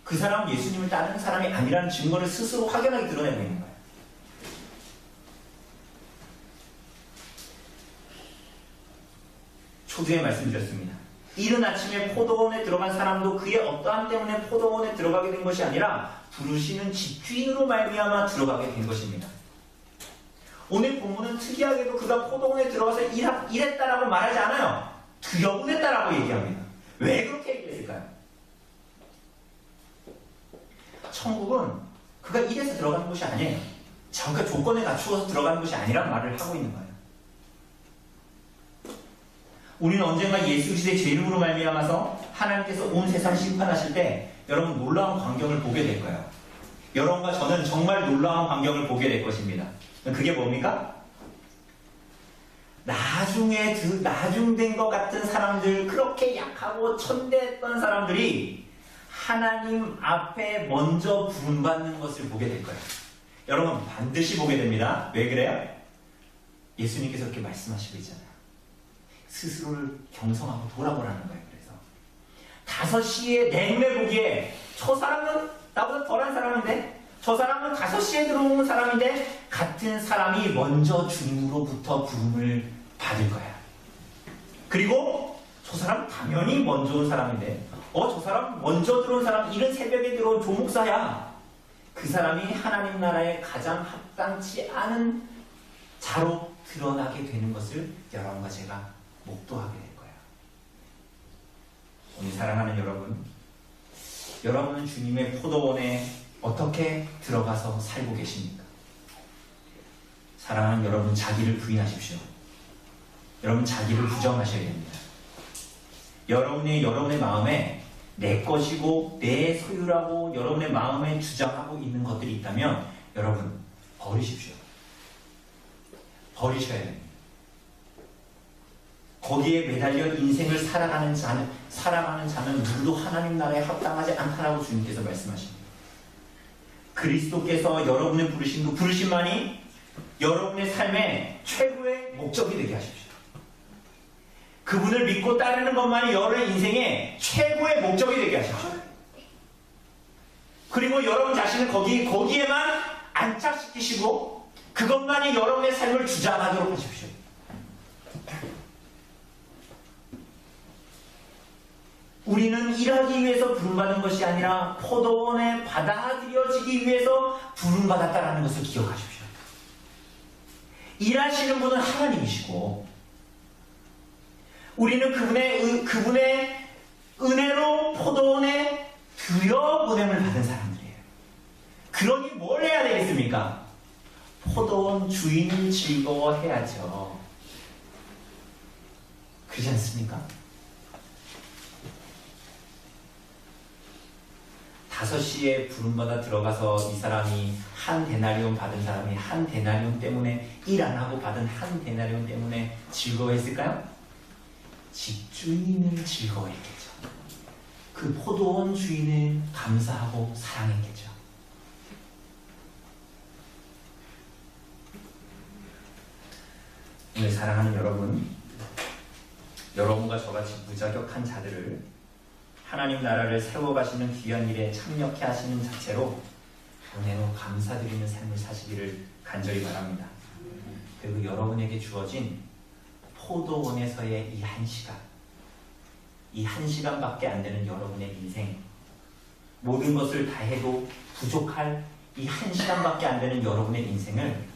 그 사람은 예수님을 따르는 사람이 아니라는 증거를 스스로 확연하게 드러내고 있는 거예요. 초두에 말씀드렸습니다. 이른 아침에 포도원에 들어간 사람도 그의 어떠함 때문에 포도원에 들어가게 된 것이 아니라 부르시는 집주인으로 말미암아 들어가게 된 것입니다. 오늘 본문은 특이하게도 그가 포도원에 들어가서 일했다라고 말하지 않아요. 들여보냈다라고 얘기합니다. 왜 그렇게 얘기했을까요? 천국은 그가 일해서 들어가는 곳이 아니에요. 잠깐 조건에 갖추어서 들어가는 것이 아니란 말을 하고 있는 거예요. 우리는 언젠가 예수 그리스도의 제 이름으로 말미암아서 하나님께서 온 세상을 심판하실 때 여러분 놀라운 광경을 보게 될 거예요. 여러분과 저는 정말 놀라운 광경을 보게 될 것입니다. 그게 뭡니까? 나중에 나중된 것 같은 사람들, 그렇게 약하고 천대했던 사람들이 하나님 앞에 먼저 부름받는 것을 보게 될 거예요. 여러분 반드시 보게 됩니다. 왜 그래요? 예수님께서 그렇게 말씀하시고 있잖아요. 스스로를 경성하고 돌아보라는 거예요. 그래서 5시에 내눈에 보기에 저 사람은 나보다 덜한 사람인데, 저 사람은 5시에 들어오는 사람인데 같은 사람이 먼저 주님으로부터 부름을 받을 거야. 그리고 저 사람 당연히 먼저 온 사람인데 저 사람 먼저 들어온 사람, 이른 새벽에 들어온 조목사야. 그 사람이 하나님 나라에 가장 합당치 않은 자로 드러나게 되는 것을 여러분과 제가 목도하게 될 거예요. 오늘 사랑하는 여러분, 여러분은 주님의 포도원에 어떻게 들어가서 살고 계십니까? 사랑하는 여러분, 자기를 부인하십시오. 여러분 자기를 부정하셔야 됩니다. 여러분의 마음에 내 것이고 내 소유라고 여러분의 마음에 주장하고 있는 것들이 있다면 여러분 버리십시오. 버리셔야 됩니다. 거기에 매달려 인생을 살아가는 자는 누구도 하나님 나라에 합당하지 않다라고 주님께서 말씀하십니다. 그리스도께서 여러분의 부르심만이 여러분의 삶의 최고의 목적이 되게 하십시오. 그분을 믿고 따르는 것만이 여러분의 인생의 최고의 목적이 되게 하십시오. 그리고 여러분 자신을 거기에만 안착시키시고 그것만이 여러분의 삶을 주장하도록 하십시오. 우리는 일하기 위해서 부름받은 것이 아니라 포도원에 받아들여지기 위해서 부름받았다는 것을 기억하십시오. 일하시는 분은 하나님이시고 우리는 그분의 은혜로 포도원에 들여보냄을 받은 사람들이에요. 그러니 뭘 해야 되겠습니까? 포도원 주인을 즐거워해야죠. 그렇지 않습니까? 5시에 부름받아 들어가서 이 사람이 한 데나리온 받은 사람이 한 데나리온 때문에 일 안 하고 받은 한 데나리온 때문에 즐거워했을까요? 집주인을 즐거워했겠죠. 그 포도원 주인을 감사하고 사랑했겠죠. 오늘 사랑하는 여러분, 여러분과 저같이 무자격한 자들을 하나님 나라를 세워가시는 귀한 일에 참여케 하시는 자체로 은혜로 감사드리는 삶을 사시기를 간절히 바랍니다. 그리고 여러분에게 주어진 포도원에서의 이 1시간, 이 1시간밖에 안 되는 여러분의 인생, 모든 것을 다 해도 부족할 이 1시간밖에 안 되는 여러분의 인생을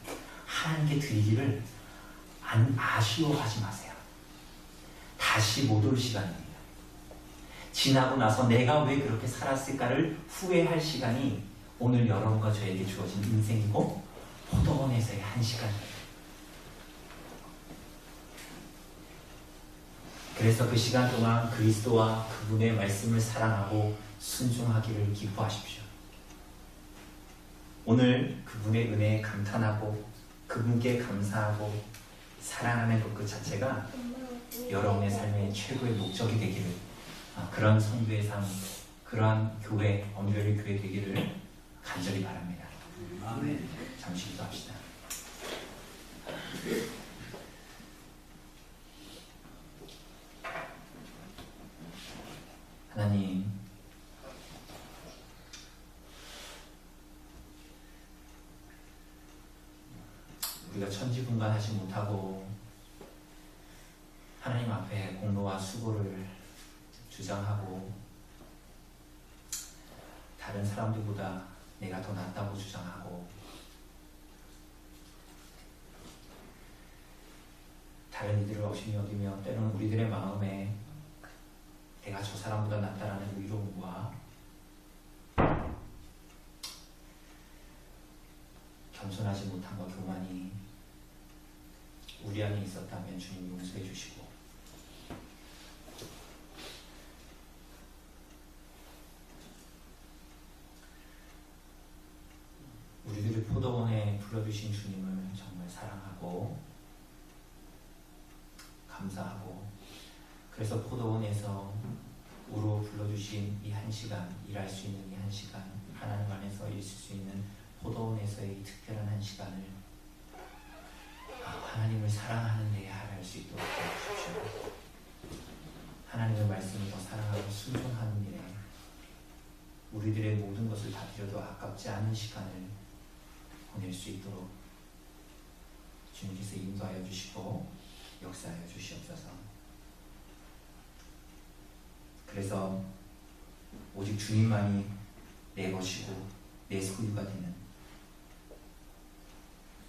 하나님께 드리기를 아쉬워하지 마세요. 다시 못 올 시간입니다. 지나고 나서 내가 왜 그렇게 살았을까를 후회할 시간이 오늘 여러분과 저에게 주어진 인생이고 포도원에서의 1시간이에요. 그래서 그 시간 동안 그리스도와 그분의 말씀을 사랑하고 순종하기를 기뻐하십시오. 오늘 그분의 은혜에 감탄하고 그분께 감사하고 사랑하는 것 그 자체가 여러분의 삶의 최고의 목적이 되기를, 그런 성도의 삶, 그러한 교회, 엄별히 교회 되기를 간절히 바랍니다. 아멘. 잠시 기도합시다. 하나님, 우리가 천지분간하지 못하고 하나님 앞에 공로와 수고를 주장하고 다른 사람들보다 내가 더 낫다고 주장하고 다른 이들을 어심히 여기며 때로는 우리들의 마음에 내가 저 사람보다 낫다라는 의로움과 겸손하지 못함과 교만이 우리 안에 있었다면 주님 용서해 주시고, 우리들을 포도원에 불러주신 주님을 정말 사랑하고 감사하고, 그래서 포도원에서 우로 불러주신 이 1시간, 일할 수 있는 이 1시간, 하나님 안에서 있을 수 있는 포도원에서의 이 특별한 1시간을 하나님을 사랑하는 데에 할애할 수 있도록 도와주십시오. 하나님의 말씀을 더 사랑하고 순종하는 일에 우리들의 모든 것을 다 드려도 아깝지 않은 시간을 보낼 수 있도록 주님께서 인도하여 주시고 역사하여 주시옵소서. 그래서 오직 주님만이 내 것이고 내 소유가 되는,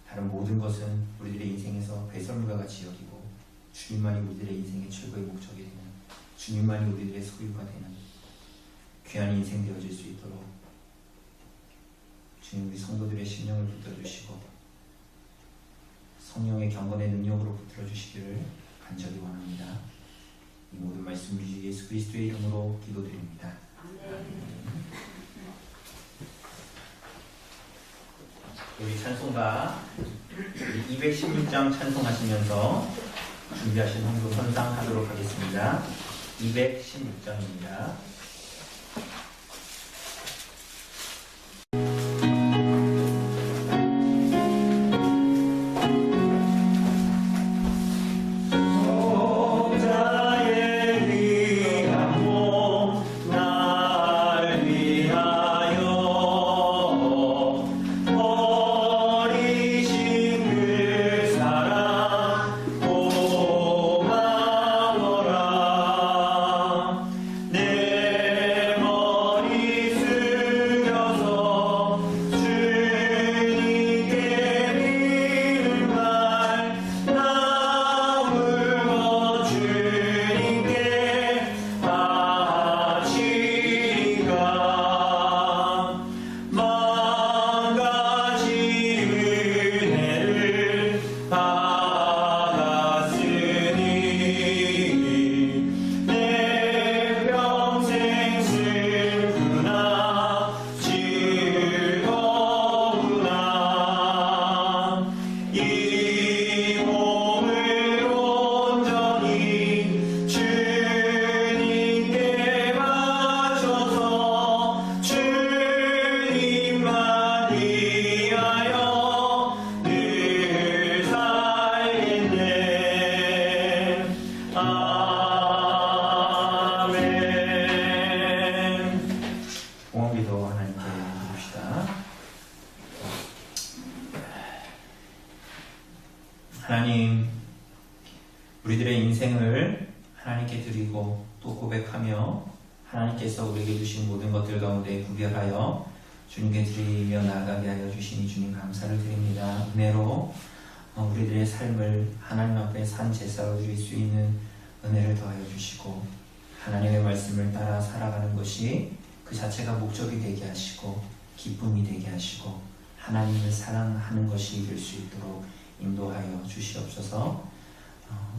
다른 모든 것은 우리들의 인생에서 배설물과 같이 여기고 주님만이 우리들의 인생의 최고의 목적이 되는, 주님만이 우리들의 소유가 되는 귀한 인생 되어질 수 있도록 주님 우리 성도들의 심령을 붙들어주시고 성령의 경건의 능력으로 붙들어주시기를 간절히 원합니다. 이 모든 말씀 우리 예수 그리스도의 이름으로 기도드립니다. 우리 찬송가 216장 찬송하시면서 준비하신 헌금 헌상하도록 하겠습니다. 216장입니다. 내 하나님, 우리들의 인생을 하나님께 드리고 또 고백하며 하나님께서 우리에게 주신 모든 것들 가운데 구별하여 주님께 드리며 나아가게 하여 주시니 주님 감사를 드립니다. 은혜로 우리들의 삶을 하나님 앞에 산 제사로 드릴 수 있는 은혜를 더하여 주시고 하나님의 말씀을 따라 살아가는 것이 그 자체가 목적이 되게 하시고 기쁨이 되게 하시고 하나님을 사랑하는 것이 될 수 있도록 인도하여 주시옵소서.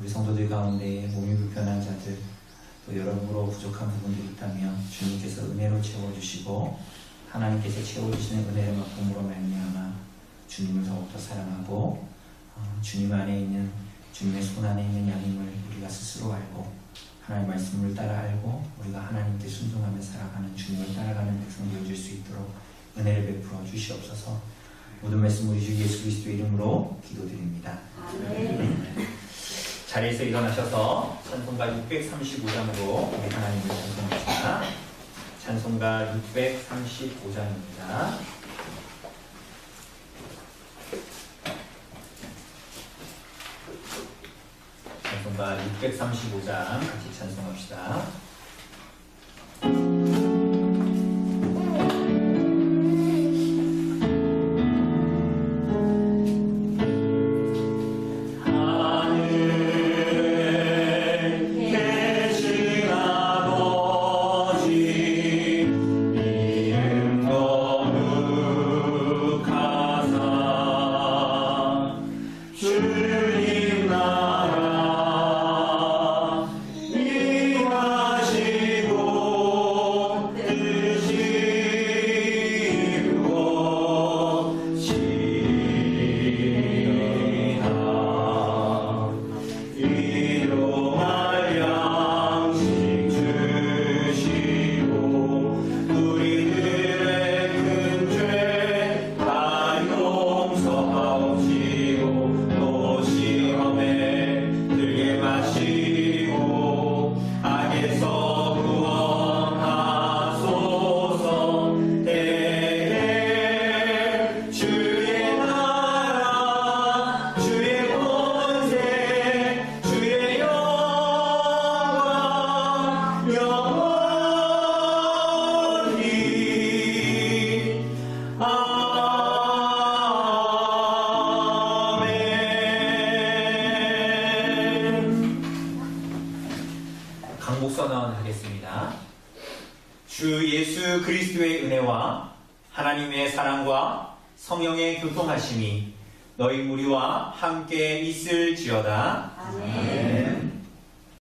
우리 성도들 가운데 몸이 불편한 자들 또 여러모로 부족한 부분들이 있다면 주님께서 은혜로 채워주시고 하나님께서 채워주시는 은혜의 막품으로 말미암아 주님을 더욱더 사랑하고 주님 안에 있는 주님의 손 안에 있는 양임을 우리가 스스로 알고 하나님의 말씀을 따라 알고 우리가 하나님께 순종하며 살아가는 주님을 따라가는 백성 되어줄 수 있도록 은혜를 베풀어 주시옵소서. 모든 말씀 우리 주 예수 그리스도의 이름으로 기도드립니다. 자리에서 일어나셔서 찬송가 635장으로 우리 하나님을 찬송합시다. 찬송가 635장입니다. 찬송가 635장 같이 찬송합시다. 강복선언하겠습니다. 주 예수 그리스도의 은혜와 하나님의 사랑과 성령의 교통하심이 너희 무리와 함께 있을지어다. 아멘.